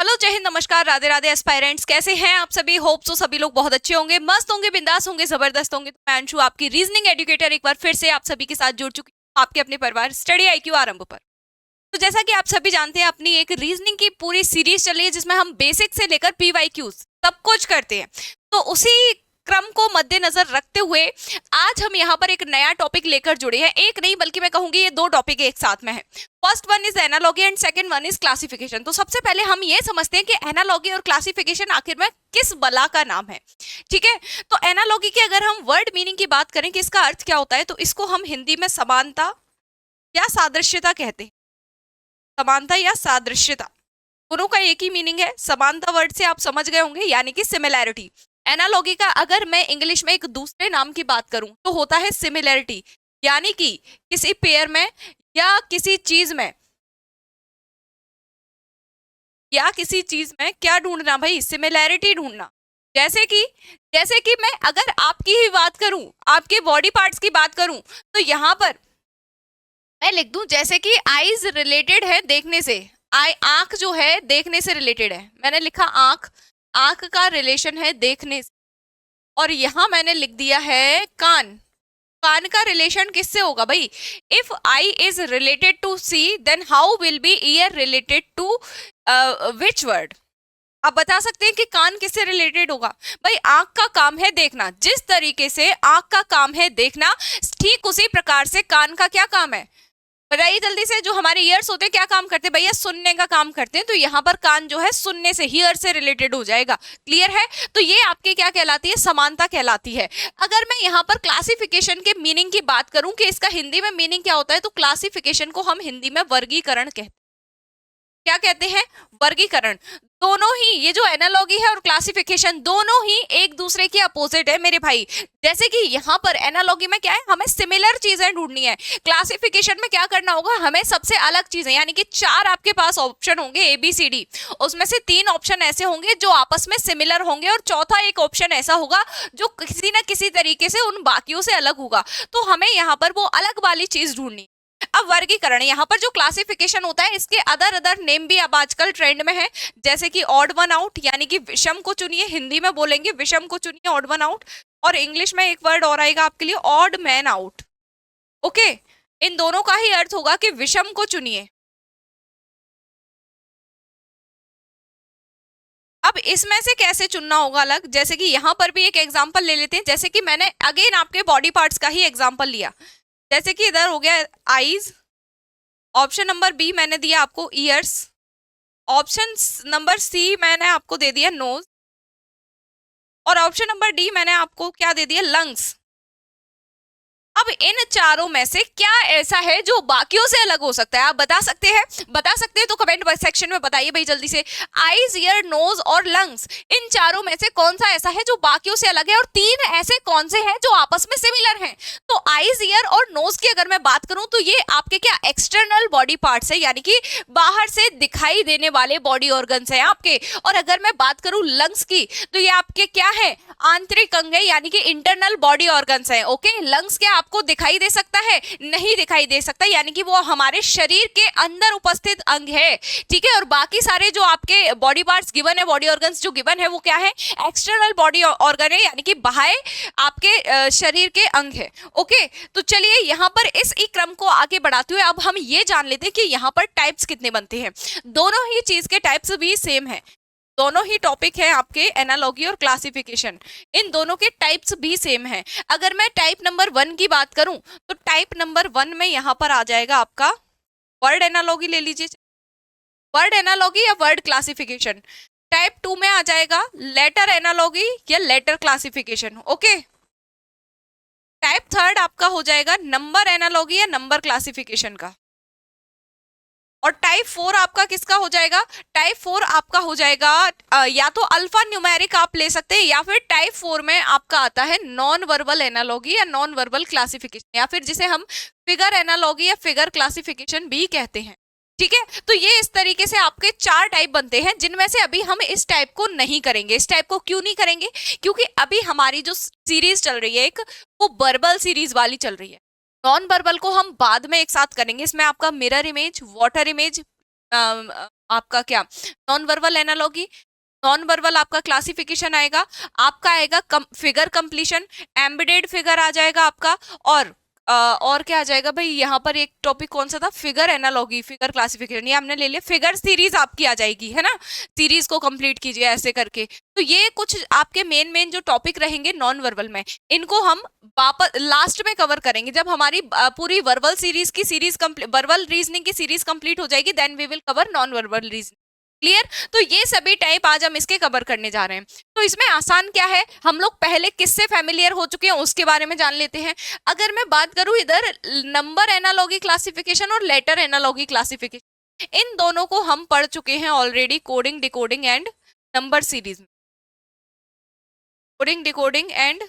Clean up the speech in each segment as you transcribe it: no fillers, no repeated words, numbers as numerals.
Hello, जय हिंद, नमस्कार, Radhe Radhe aspirants. कैसे हैं आप सभी? होप सो सभी लोग बहुत अच्छे होंगे, मस्त होंगे, बिंदास होंगे, जबरदस्त होंगे। तो मैं अंशु, आपकी रीजनिंग एजुकेटर, एक बार फिर से आप सभी के साथ जुड़ चुकी हूँ आपके अपने परिवार स्टडी आईक्यू आरंभ पर। तो जैसा कि आप सभी जानते हैं, अपनी एक रीजनिंग की पूरी सीरीज चल रही है जिसमें हम बेसिक से लेकर पीवाईक्यूज सब कुछ करते हैं। तो उसी क्रम को मद्देनजर रखते हुए आज हम यहाँ पर एक नया टॉपिक लेकर जुड़े हैं। एक नहीं बल्कि मैं कहूंगी ये दो टॉपिक एक साथ में है। First one is analogy and second one is classification. तो सबसे पहले हम ये समझते हैं कि एनालॉगी और क्लासिफिकेशन आखिर में किस बला का नाम है। ठीक है, तो एनालॉगी की अगर हम वर्ड मीनिंग की बात करें कि इसका अर्थ क्या होता है, तो इसको हम हिंदी में समानता या सादृश्यता कहते हैं। समानता या सादृश्यता दोनों का एक ही मीनिंग है। समानता वर्ड से आप समझ गए होंगे, यानी कि सिमिलैरिटी। एनालॉगी का अगर मैं इंग्लिश में एक दूसरे नाम की बात करूं तो होता है सिमिलैरिटी, यानी कि किसी पेयर में या किसी चीज में क्या ढूंढना भाई? सिमिलैरिटी ढूंढना। जैसे कि मैं अगर आपकी ही बात करूं, आपके बॉडी पार्ट्स की बात करूं, तो यहां पर मैं लिख दूं जैसे कि आईज रिलेटेड है देखने से। आंख जो है देखने से रिलेटेड है, मैंने लिखा आंख, आंख का रिलेशन है देखने से। और यहां मैंने लिख दिया है कान, कान का रिलेशन किससे होगा भाई? If eye is related to see, then how will be ear related to which word? आप बता सकते हैं कि कान किससे रिलेटेड होगा? भाई आंख का काम है देखना, जिस तरीके से आंख का काम है देखना, ठीक उसी प्रकार से कान का क्या काम है? बताइए जल्दी से। जो हमारे ईयर्स होते हैं क्या काम करते हैं भैया? सुनने का काम करते हैं। तो यहाँ पर कान जो है सुनने से, ईयर से रिलेटेड हो जाएगा। क्लियर है? तो ये आपके क्या कहलाती है? समानता कहलाती है। अगर मैं यहाँ पर क्लासिफिकेशन के मीनिंग की बात करूं कि इसका हिंदी में मीनिंग क्या होता है, तो क्लासिफिकेशन को हम हिंदी में वर्गीकरण कहते हैं। क्या कहते हैं? वर्गीकरण। दोनों ही, ये जो एनालॉगी है और क्लासिफिकेशन, दोनों ही एक दूसरे के अपोजिट है मेरे भाई। जैसे कि यहाँ पर एनालॉगी में क्या है, हमें सिमिलर चीजें ढूंढनी है। क्लासिफिकेशन में क्या करना होगा, हमें सबसे अलग चीजें, यानी कि 4 आपके पास ऑप्शन होंगे ABCD, उसमें से 3 ऑप्शन ऐसे होंगे जो आपस में सिमिलर होंगे और चौथा एक ऑप्शन ऐसा होगा जो किसी ना किसी तरीके से उन बाकियों से अलग होगा। तो हमें यहाँ पर वो अलग वाली चीज ढूंढनी। अब वर्गीकरण, यहाँ पर जो क्लासिफिकेशन होता है इसके अदर नेम भी अब आजकल ट्रेंड में है, जैसे कि ऑड वन आउट, यानी कि विषम को चुनिए, हिंदी में बोलेंगे विषम को चुनिए, ऑड वन आउट। और इंग्लिश में एक वर्ड और आएगा आपके लिए, ऑड मैन आउट। ओके, इन दोनों का ही अर्थ होगा कि विषम को चुनिए। अब इसमें से कैसे चुनना होगा अलग, जैसे कि यहां पर भी एक एग्जांपल ले लेते हैं। जैसे कि मैंने अगेन आपके बॉडी पार्ट्स का ही एग्जांपल लिया, जैसे कि इधर हो गया आईज, ऑप्शन नंबर बी मैंने दिया आपको ईयर्स, ऑप्शन नंबर सी मैंने आपको दे दिया नोज, और ऑप्शन नंबर डी मैंने आपको क्या दे दिया? लंग्स। अब इन चारों में से क्या ऐसा है जो बाकियों से अलग हो सकता है? आप बता सकते हैं? बता सकते हैं तो कमेंट सेक्शन में बताइए भाई जल्दी से। आईज, ईयर, नोज और लंग्स, इन चारों में से कौन सा ऐसा है जो बाकियों से अलग है, और 3 ऐसे कौन से हैं जो आपस में सिमिलर हैं? तो आईज, ईयर और नोज की अगर मैं बात करूं तो ये आपके क्या एक्सटर्नल बॉडी पार्ट्स है, यानी कि बाहर से दिखाई देने वाले बॉडी ऑर्गन्स है आपके। और अगर मैं बात करूं लंग्स की, तो ये आपके क्या है? आंतरिक अंग है, यानी कि इंटरनल बॉडी ऑर्गन्स है। ओके, लंग्स क्या आपको दिखाई दे सकता है? नहीं दिखाई दे सकता, यानी कि वो हमारे शरीर के अंदर उपस्थित अंग है। ठीक है, और बाकी सारे जो आपके बॉडी पार्ट्स गिवन है, बॉडी ऑर्गन्स जो गिवन है, वो क्या है? एक्सटर्नल बॉडी ऑर्गन है, यानी कि बाहर आपके शरीर के अंग है। ओके, तो चलिए यहाँ पर इस ई क्रम को आगे बढ़ाते हुए अब हम ये जान लेते हैं कि यहाँ पर टाइप्स कितने बनते हैं। दोनों ही चीज के टाइप्स भी सेम है, दोनों ही टॉपिक है आपके एनालॉगी और क्लासिफिकेशन, इन दोनों के टाइप्स भी सेम है। अगर मैं टाइप नंबर 1 की बात करूं तो टाइप नंबर 1 में यहां पर आ जाएगा आपका वर्ड एनालॉगी, ले लीजिए वर्ड एनालॉगी या वर्ड क्लासिफिकेशन। टाइप 2 में आ जाएगा लेटर एनालॉगी या लेटर क्लासिफिकेशन। ओके, टाइप 3 आपका हो जाएगा नंबर एनालॉगी या नंबर क्लासिफिकेशन का। और टाइप 4 आपका किसका हो जाएगा? टाइप 4 आपका हो जाएगा या तो अल्फा न्यूमेरिक आप ले सकते हैं, या फिर टाइप 4 में आपका आता है नॉन वर्बल एनालॉगी या नॉन वर्बल क्लासिफिकेशन, या फिर जिसे हम फिगर एनालॉगी या फिगर क्लासिफिकेशन भी कहते हैं। ठीक है, तो ये इस तरीके से आपके 4 टाइप बनते हैं, जिनमें से अभी हम इस टाइप को नहीं करेंगे। इस टाइप को क्यों नहीं करेंगे? क्योंकि अभी हमारी जो सीरीज चल रही है एक, वो वर्बल सीरीज वाली चल रही है। नॉन वर्बल को हम बाद में एक साथ करेंगे। इसमें आपका मिरर इमेज, वाटर इमेज, आपका क्या non verbal analogy, non verbal आपका क्लासिफिकेशन आएगा, आपका आएगा फिगर कंप्लीशन, एम्बेडेड फिगर आ जाएगा आपका, और क्या आ जाएगा भाई, यहाँ पर एक टॉपिक कौन सा था, फिगर एनालॉगी, फिगर क्लासिफिकेशन, ये हमने ले लिया, फिगर सीरीज आपकी आ जाएगी, है ना, सीरीज को कंप्लीट कीजिए ऐसे करके। तो ये कुछ आपके मेन मेन जो टॉपिक रहेंगे नॉन वर्बल में, इनको हम वापस लास्ट में कवर करेंगे जब हमारी पूरी वर्बल सीरीज की सीरीज वर्बल रीजनिंग की सीरीज कंप्लीट हो जाएगी, then we will cover non verbal reasoning. Clear? तो ये सभी टाइप आज हम इसके कवर करने जा रहे हैं। तो इसमें आसान क्या है, हम लोग पहले किससे फैमिलियर हो चुके हैं उसके बारे में जान लेते हैं। अगर मैं बात करूं इधर नंबर एनालॉगी क्लासिफिकेशन और लेटर एनालॉगी क्लासिफिकेशन, इन दोनों को हम पढ़ चुके हैं already coding, decoding and number series में। Coding, decoding and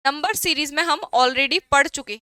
number series में हम ऑलरेडी पढ़ चुके।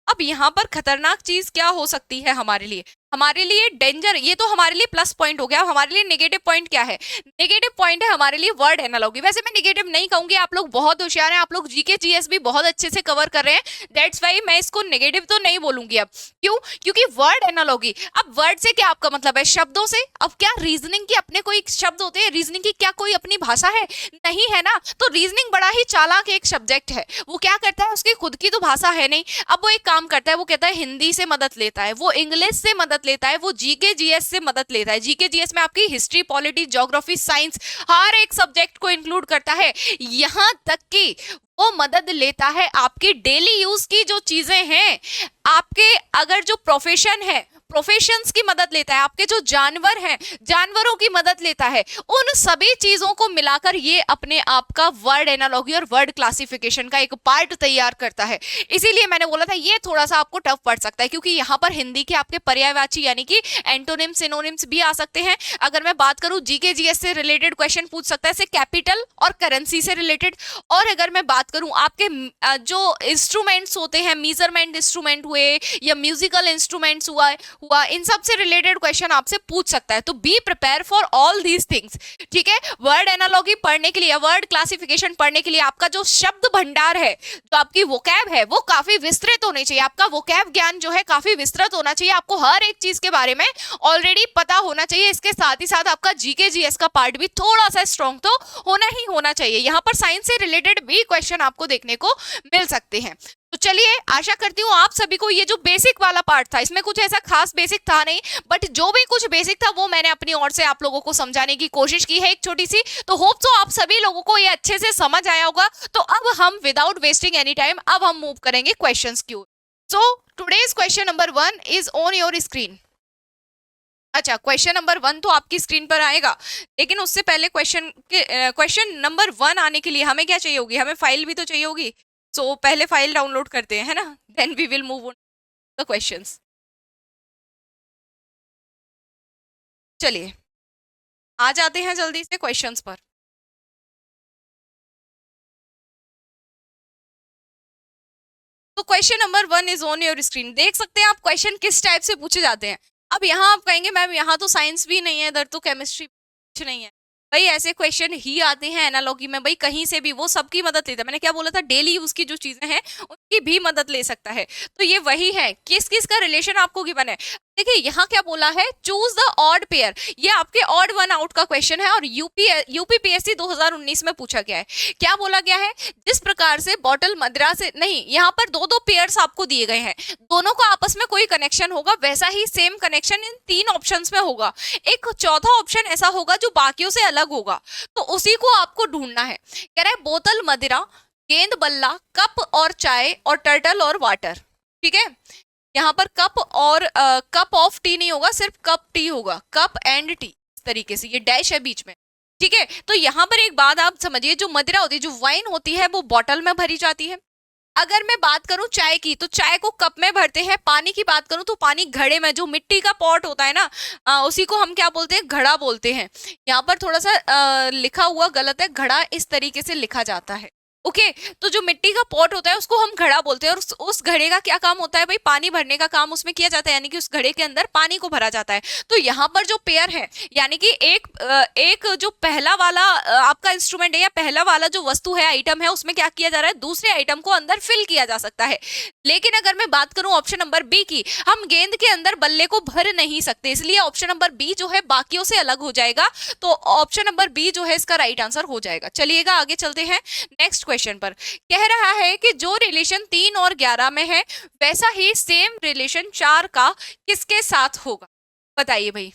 अब यहाँ पर खतरनाक चीज क्या हो सकती है हमारे लिए, हमारे लिए डेंजर, ये तो हमारे लिए प्लस पॉइंट हो गया, हमारे लिए नेगेटिव पॉइंट क्या है, नेगेटिव पॉइंट है हमारे लिए वर्ड एनालॉगी। वैसे मैं नेगेटिव नहीं कहूंगी, आप लोग बहुत होशियार हैं, आप लोग जीके जीएस भी बहुत अच्छे से कवर कर रहे हैं, दैट्स वाई मैं इसको नेगेटिव तो नहीं बोलूंगी। अब क्यों? क्योंकि वर्ड एनालॉगी, अब वर्ड से क्या आपका मतलब है, शब्दों से। अब क्या रीजनिंग के अपने कोई शब्द होते हैं, रीजनिंग की क्या कोई अपनी भाषा है? नहीं है ना। तो रीजनिंग बड़ा ही चालाक एक सब्जेक्ट है, वो क्या करता है, उसकी खुद की तो भाषा है नहीं, अब वो एक काम करता है, वो कहता है हिंदी से मदद लेता है, वो इंग्लिश से मदद लेता है, वो जीके जीएस से मदद लेता है। जीके जीएस में आपकी हिस्ट्री, पॉलिटी, ज्योग्राफी, साइंस, हर एक सब्जेक्ट को इंक्लूड करता है, यहां तक कि वो मदद लेता है आपकी डेली यूज की जो चीजें हैं, आपके अगर जो प्रोफेशन है, प्रोफेशंस की मदद लेता है, आपके जो जानवर हैं, जानवरों की मदद लेता है, उन सभी चीजों को मिलाकर ये अपने आप का वर्ड एनालॉगी और वर्ड क्लासिफिकेशन का एक पार्ट तैयार करता है। इसीलिए मैंने बोला था ये थोड़ा सा आपको टफ पड़ सकता है, क्योंकि यहाँ पर हिंदी के आपके पर्यायवाची यानी कि एंटोनिम, सिनोनिम्स भी आ सकते हैं। अगर मैं बात करूं जीके जीएस से रिलेटेड क्वेश्चन पूछ सकता है, जैसे कैपिटल और करेंसी से रिलेटेड। और अगर मैं बात करूं आपके जो इंस्ट्रूमेंट्स होते हैं, मेजरमेंट इंस्ट्रूमेंट हुए या म्यूजिकल इंस्ट्रूमेंट्स हुआ, इन सब से रिलेटेड क्वेश्चन आपसे पूछ सकता है। तो be prepare for all these things, ठीक है। वर्ड एनालॉगी पढ़ने के लिए, वर्ड क्लासिफिकेशन पढ़ने के लिए आपका जो शब्द भंडार है, जो आपकी वोकैब है, वो काफी विस्तृत होनी चाहिए। आपका वोकैब ज्ञान जो है काफी विस्तृत होना चाहिए, आपको हर एक चीज के बारे में ऑलरेडी पता होना चाहिए। इसके साथ ही साथ आपका जीके जीएस का पार्ट भी थोड़ा सा स्ट्रॉन्ग तो होना ही होना चाहिए। यहाँ पर साइंस से रिलेटेड भी क्वेश्चन आपको देखने को मिल सकते हैं। तो चलिए, आशा करती हूँ आप सभी को ये जो बेसिक वाला पार्ट था, इसमें कुछ ऐसा खास बेसिक था नहीं, बट जो भी कुछ बेसिक था वो मैंने अपनी ओर से आप लोगों को समझाने की कोशिश की है एक छोटी सी। तो होप सो आप सभी लोगों को ये अच्छे से समझ आया होगा। तो अब हम विदाउट वेस्टिंग एनी टाइम अब हम मूव करेंगे क्वेश्चंस की ओर। So today's question number 1 is on your screen. अच्छा, क्वेश्चन नंबर 1 तो आपकी स्क्रीन पर आएगा, लेकिन उससे पहले क्वेश्चन नंबर 1 आने के लिए हमें क्या चाहिए होगी, हमें फाइल भी तो चाहिए होगी। सो पहले फाइल डाउनलोड करते हैं, है ना, then we will move on the questions. चलिए आ जाते हैं जल्दी से क्वेश्चंस पर। तो question number 1 is on your screen. देख सकते हैं आप क्वेश्चन किस टाइप से पूछे जाते हैं। अब यहाँ आप कहेंगे मैम यहाँ तो साइंस भी नहीं है, इधर तो केमिस्ट्री कुछ नहीं है। भाई ऐसे क्वेश्चन ही आते हैं एनालॉगी में, भाई कहीं से भी, वो सबकी मदद लेता है। मैंने क्या बोला था, डेली यूज की जो चीजें हैं उनकी भी मदद ले सकता है। तो ये वही है, किस किस का रिलेशन आपको गिवन है। देखिए यहाँ क्या बोला है, चूज द ऑड पेयर, ये आपके ऑड वन आउट का क्वेश्चन है और यूपीपीएससी 2019 में पूछा गया है। क्या बोला गया है, जिस प्रकार से बॉटल मदिरा से, नहीं, यहाँ पर दो दो पेयर्स आपको दिए गए हैं, दोनों का आपस में कोई कनेक्शन होगा, वैसा ही सेम कनेक्शन इन 3 ऑप्शंस में होगा। एक चौथा ऑप्शन ऐसा होगा जो बाकियों से अलग होगा, तो उसी को आपको ढूंढना है। कह रहा है बोतल मदिरा, गेंद बल्ला, कप और चाय, और टर्टल और वाटर। ठीक है, यहाँ पर कप और कप ऑफ टी नहीं होगा, सिर्फ कप टी होगा, कप एंड टी, इस तरीके से ये डैश है बीच में। ठीक है, तो यहाँ पर एक बात आप समझिए, जो मदिरा होती है, जो वाइन होती है, वो बॉटल में भरी जाती है। अगर मैं बात करूं चाय की, तो चाय को कप में भरते हैं। पानी की बात करूं तो पानी घड़े में, जो मिट्टी का पॉट होता है ना, उसी को हम क्या बोलते हैं, घड़ा बोलते हैं। यहाँ पर थोड़ा सा लिखा हुआ गलत है, घड़ा इस तरीके से लिखा जाता है। ओके तो जो मिट्टी का पॉट होता है उसको हम घड़ा बोलते हैं, और उस घड़े का क्या काम होता है भाई, पानी भरने का काम उसमें किया जाता है, यानी कि उस घड़े के अंदर पानी को भरा जाता है। तो यहाँ पर जो पेयर है, यानी कि एक जो पहला वाला आपका इंस्ट्रूमेंट है या पहला वाला जो वस्तु है, आइटम है, उसमें क्या किया जा रहा है, दूसरे आइटम को अंदर फिल किया जा सकता है। लेकिन अगर मैं बात करूं ऑप्शन नंबर बी की, हम गेंद के अंदर बल्ले को भर नहीं सकते, इसलिए ऑप्शन नंबर बी जो है बाकियों से अलग हो जाएगा। तो ऑप्शन नंबर बी जो है इसका राइट आंसर हो जाएगा। चलिएगा आगे चलते हैं नेक्स्ट क्वेश्चन पर। कह रहा है कि जो रिलेशन 3 और 11 में है वैसा ही सेम रिलेशन 4 का किसके साथ होगा? बताइए भाई,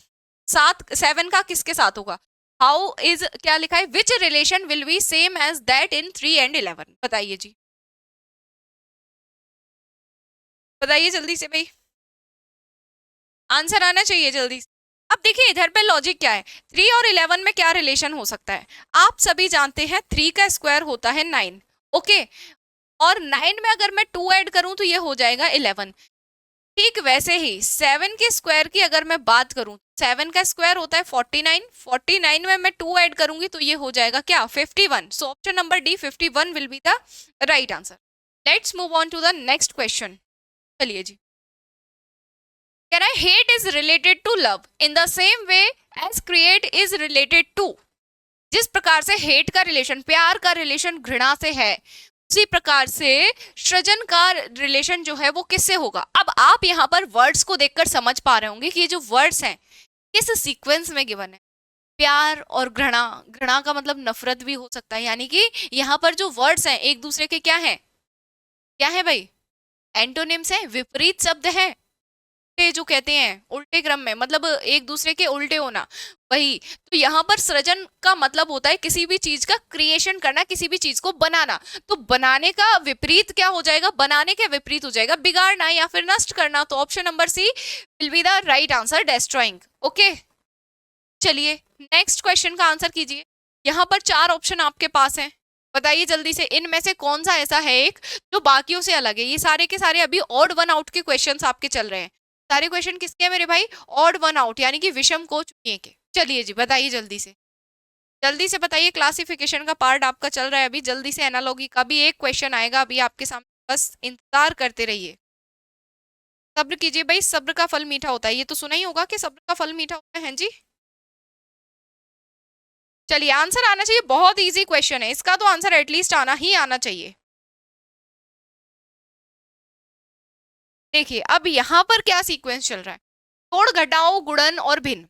7 का किसके साथ होगा? हाउ इज, क्या लिखा है, which relation will be same as that in 3 and 11? बताइए जी, बताइए जल्दी से भाई, आंसर आना चाहिए जल्दी से। अब देखिए इधर पे लॉजिक क्या है, 3 और 11 में क्या रिलेशन हो सकता है? आप सभी जानते हैं 3 का स्क्वायर होता है 9, ओके, और 9 में अगर मैं 2 ऐड करूं तो ये हो जाएगा 11। ठीक वैसे ही 7 के स्क्वायर की अगर मैं बात करूं, 7 का स्क्वायर होता है 49, 49 में मैं 2 ऐड करूंगी तो ये हो जाएगा क्या, 51। So option number D 51 will be the right answer. Let's move on to the next question. चलिए जी, कह रहा है hate is related to love in the same way as create is related to. जिस प्रकार से हेट का relation, प्यार का रिलेशन घृणा से है, उसी प्रकार से सृजन का रिलेशन जो है वो किससे होगा? अब आप यहाँ पर वर्ड्स को देखकर समझ पा रहे होंगे कि ये जो वर्ड्स हैं किस सीक्वेंस में गिवन है। प्यार और घृणा, घृणा का मतलब नफरत भी हो सकता है, यानी कि यहाँ पर जो वर्ड्स हैं एक दूसरे के क्या है, क्या है भाई, एंटोनिम्स है, विपरीत शब्द है, जो कहते हैं उल्टे क्रम में, मतलब एक दूसरे के उल्टे होना, वही। तो यहाँ पर सृजन का मतलब होता है किसी भी चीज का क्रिएशन करना, किसी भी चीज को बनाना। तो बनाने का विपरीत क्या हो जाएगा, बनाने के विपरीत हो जाएगा बिगाड़ना या फिर नष्ट करना। तो option number C will be the right answer, destroying. Okay, चलिए नेक्स्ट क्वेश्चन का आंसर कीजिए। यहाँ पर 4 ऑप्शन आपके पास हैं, बताइए जल्दी से इनमें से कौन सा ऐसा है एक जो बाकियों से अलग है। ये सारे के सारे अभी ऑड वन आउट के क्वेश्चंस आपके चल रहे हैं। सारे क्वेश्चन किसके हैं मेरे भाई, ऑड वन आउट, यानी कि विषम को चुनिए के। चलिए जी बताइए जल्दी से बताइए, क्लासिफिकेशन का पार्ट आपका चल रहा है अभी। जल्दी से एनालॉगी का भी एक क्वेश्चन आएगा अभी आपके सामने, बस इंतजार करते रहिए, सब्र कीजिए भाई, सब्र का फल मीठा होता है, ये तो सुना ही होगा कि सब्र का फल मीठा होता है जी। चलिए आंसर आना चाहिए, बहुत इजी क्वेश्चन है इसका, तो आंसर एटलीस्ट आना ही आना चाहिए। देखिए अब यहाँ पर क्या सीक्वेंस चल रहा है, जोड़ घटाओ गुणन और भिन्न।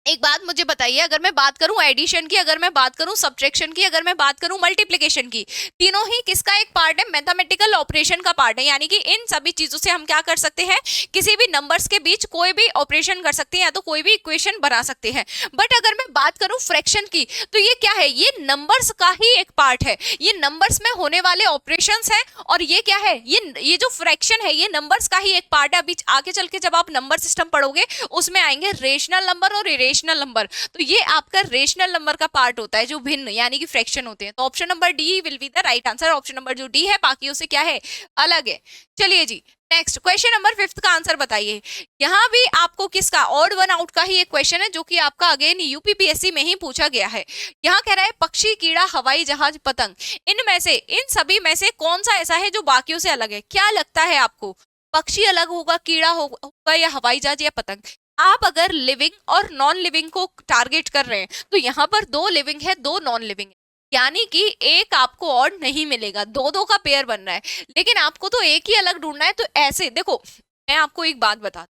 एक बात मुझे बताइए, अगर मैं बात करूं एडिशन की, अगर मैं बात करूं सब्ट्रैक्शन की, अगर मैं बात करूं मल्टीप्लिकेशन की, तीनों ही किसका एक पार्ट है, मैथमेटिकल ऑपरेशन का पार्ट है। यानी कि इन सभी चीजों से हम क्या कर सकते हैं, किसी भी नंबर्स के बीच कोई भी ऑपरेशन कर सकते हैं या तो कोई भी इक्वेशन बना सकते हैं। बट अगर मैं बात करूं फ्रैक्शन की, तो ये क्या है, ये नंबर्स का ही एक पार्ट है, ये नंबर्स में होने वाले ऑपरेशंस है। और ये क्या है, ये जो फ्रैक्शन है ये नंबर्स का ही एक पार्ट है। अभी आगे चल के जब आप नंबर सिस्टम पढ़ोगे उसमें आएंगे रेशनल नंबर और इरेशनल नंबर, तो ये आपका रेशनल नंबर का पार्ट होता है जो भिन्न यानी कि फ्रैक्शन होते हैं। तो option number D will be the right answer. Option number जो डी है बाकियों से क्या है, अलग है। चलिए जी नेक्स्ट क्वेश्चन नंबर 5 का आंसर बताइए। यहाँ भी आपको किसका, ऑड वन आउट का ही एक क्वेश्चन है जो कि आपका अगेन यूपीपीएससी में ही पूछा गया है। यहाँ कह रहा है पक्षी, कीड़ा, हवाई जहाज, पतंग, इनमें से, इन सभी में से कौन सा ऐसा है जो बाकियों से अलग है? क्या लगता है आपको, पक्षी अलग होगा, कीड़ा होगा, या हवाई जहाज या पतंग? आप अगर लिविंग और नॉन लिविंग को टारगेट कर रहे हैं तो यहाँ पर 2 लिविंग है 2 नॉन लिविंग है, यानी कि एक आपको ऑड नहीं मिलेगा, 2-2 का पेयर बन रहा है, लेकिन आपको तो एक ही अलग ढूंढना है। तो ऐसे देखो, मैं आपको एक बात बता,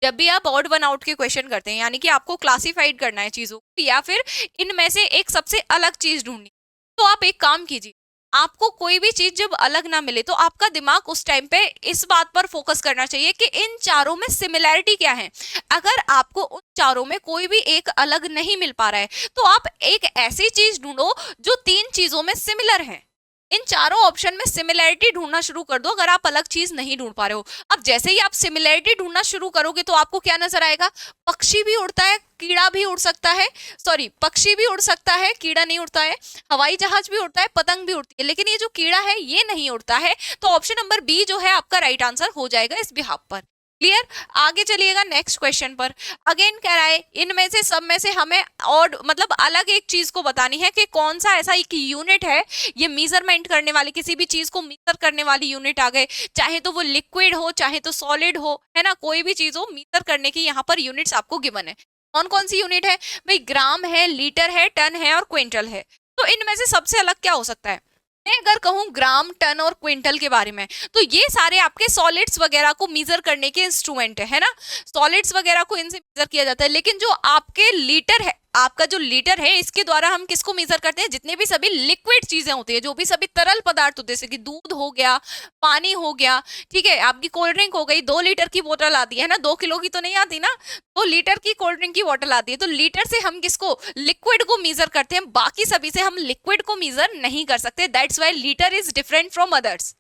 जब भी आप ऑड वन आउट के क्वेश्चन करते हैं यानी कि आपको क्लासिफाइड करना है चीजों को या फिर इनमें से एक सबसे अलग चीज ढूंढनी, तो आप एक काम कीजिए, आपको कोई भी चीज जब अलग ना मिले तो आपका दिमाग उस टाइम पे इस बात पर फोकस करना चाहिए कि इन चारों में सिमिलैरिटी क्या है। अगर आपको उन चारों में कोई भी एक अलग नहीं मिल पा रहा है तो आप एक ऐसी चीज ढूंढो जो 3 चीजों में सिमिलर है। इन चारों ऑप्शन में सिमिलैरिटी ढूंढना शुरू कर दो अगर आप अलग चीज नहीं ढूंढ पा रहे हो। अब जैसे ही आप सिमिलैरिटी ढूंढना शुरू करोगे तो आपको क्या नजर आएगा, पक्षी भी उड़ता है, कीड़ा भी उड़ सकता है, सॉरी पक्षी भी उड़ सकता है, कीड़ा नहीं उड़ता है, हवाई जहाज भी उड़ता है, पतंग भी उड़ती है, लेकिन ये जो कीड़ा है ये नहीं उड़ता है। तो ऑप्शन नंबर बी जो है आपका राइट आंसर हो जाएगा इस बिहाफ पर। क्लियर। आगे चलिएगा नेक्स्ट क्वेश्चन पर। अगेन कह रहा है इनमें से सब में से हमें और मतलब अलग एक चीज को बतानी है कि कौन सा ऐसा एक यूनिट है, ये मेजरमेंट करने वाली, किसी भी चीज को मेजर करने वाली यूनिट आ गए, चाहे तो वो लिक्विड हो चाहे तो सॉलिड हो, है ना, कोई भी चीज हो, मेजर करने की यहाँ पर यूनिट्स आपको गिवन है। कौन कौन सी यूनिट है भाई? ग्राम है, लीटर है, टन है और क्विंटल है। तो इनमें से सबसे अलग क्या हो सकता है? मैं अगर कहूं ग्राम, टन और क्विंटल के बारे में, तो ये सारे आपके सॉलिड्स वगैरह को मेजर करने के इंस्ट्रूमेंट है ना, सॉलिड्स वगैरह को इनसे मेजर किया जाता है। लेकिन जो आपके लीटर है, आपका जो लीटर है, इसके द्वारा हम किसको मेजर करते हैं? जितने भी सभी लिक्विड चीजें होती है, जो भी सभी तरल पदार्थ होते हैं, जैसे कि दूध हो गया, पानी हो गया, ठीक है, आपकी कोल्ड ड्रिंक हो गई, 2 लीटर की बोतल आती है ना, 2 किलो की तो नहीं आती ना, 2 लीटर की कोल्ड ड्रिंक की बोतल आती है। तो लीटर से हम किसको, लिक्विड को मेजर करते हैं, बाकी सभी से हम लिक्विड को मेजर नहीं कर सकते। That's why litre is different from others.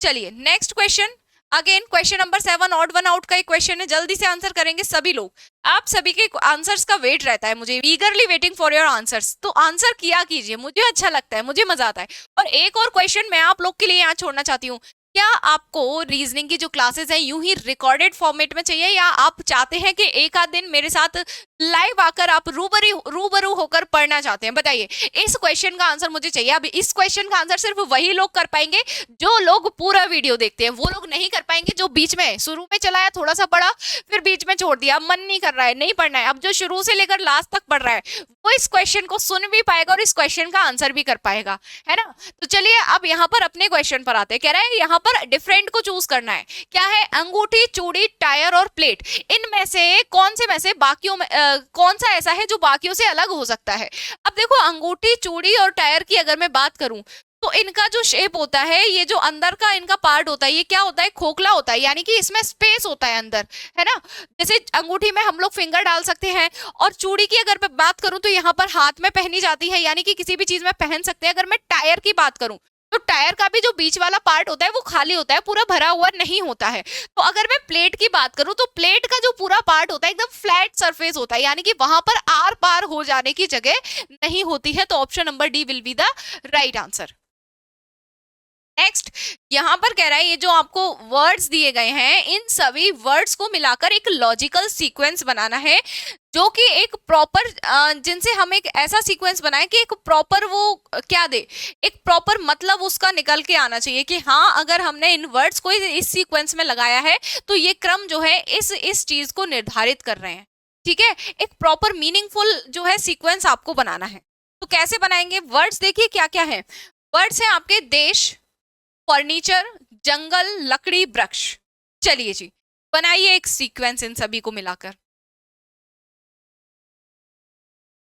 चलिए next question. Again question number 7 odd one out का एक क्वेश्चन है, जल्दी से आंसर करेंगे सभी लोग। आप सभी के आंसर्स का वेट रहता है, मुझे ईगरली वेटिंग फॉर योर आंसर्स। तो आंसर किया कीजिए, मुझे अच्छा लगता है, मुझे मजा आता है। और एक और क्वेश्चन मैं आप लोग के लिए यहाँ छोड़ना चाहती हूँ। क्या आपको रीजनिंग की जो क्लासेस हैं यूं ही रिकॉर्डेड फॉर्मेट में चाहिए, या आप चाहते हैं कि एक आध दिन मेरे साथ लाइव आकर आप रूबरू होकर पढ़ना चाहते हैं? बताइए, इस क्वेश्चन का आंसर मुझे चाहिए। अब इस क्वेश्चन का आंसर सिर्फ वही लोग कर पाएंगे जो लोग पूरा वीडियो देखते हैं, वो लोग नहीं कर पाएंगे जो बीच में शुरू में चलाया, थोड़ा सा पढ़ा, फिर बीच में छोड़ दिया, मन नहीं कर रहा है, नहीं पढ़ना है। अब जो शुरू से लेकर लास्ट तक पढ़ रहा है, वो इस क्वेश्चन को सुन भी पाएगा और इस क्वेश्चन का आंसर भी कर पाएगा, है ना। तो चलिए अब यहाँ पर अपने क्वेश्चन पर आते हैं। कह रहा है यहाँ पर डिफरेंट को चूज करना है। क्या है? अंगूठी, चूड़ी, टायर और प्लेट। इनमें से कौन से में से बाकियों में कौन सा ऐसा है जो बाकियों से अलग हो सकता है? अब देखो, अंगूठी, चूड़ी और टायर की अगर मैं बात करूं, तो इनका जो शेप होता है, ये जो अंदर का इनका पार्ट होता है, ये क्या होता है? खोखला होता है, यानी कि इसमें स्पेस होता है अंदर, है ना। जैसे अंगूठी में हम लोग फिंगर डाल सकते हैं, और चूड़ी की अगर मैं बात करूं तो यहाँ पर हाथ में पहनी जाती है, यानी कि किसी भी चीज में पहन सकते हैं। अगर मैं टायर की बात करूं, तो टायर का भी जो बीच वाला पार्ट होता है वो खाली होता है, पूरा भरा हुआ नहीं होता है। तो अगर मैं प्लेट की बात करूं, तो प्लेट का जो पूरा पार्ट होता है एकदम फ्लैट सरफेस होता है, यानी कि वहां पर आर पार हो जाने की जगह नहीं होती है। तो option number D will be the right answer. Next, यहां पर कह रहा है ये जो आपको वर्ड्स दिए गए हैं, इन सभी वर्ड्स को मिलाकर एक लॉजिकल सीक्वेंस बनाना है, जो कि एक प्रॉपर, जिनसे हम एक ऐसा सीक्वेंस बनाएं कि एक प्रॉपर वो क्या दे, एक प्रॉपर मतलब उसका निकल के आना चाहिए कि हाँ, अगर हमने इन वर्ड्स को इस सीक्वेंस में लगाया है तो ये क्रम जो है इस चीज को निर्धारित कर रहे हैं। ठीक है, एक प्रॉपर मीनिंगफुल जो है सीक्वेंस आपको बनाना है। तो कैसे बनाएंगे? वर्ड्स देखिए क्या क्या है। वर्ड्स है आपके देश, फर्नीचर, जंगल, लकड़ी, वृक्ष। चलिए जी, बनाइए एक सीक्वेंस इन सभी को मिलाकर।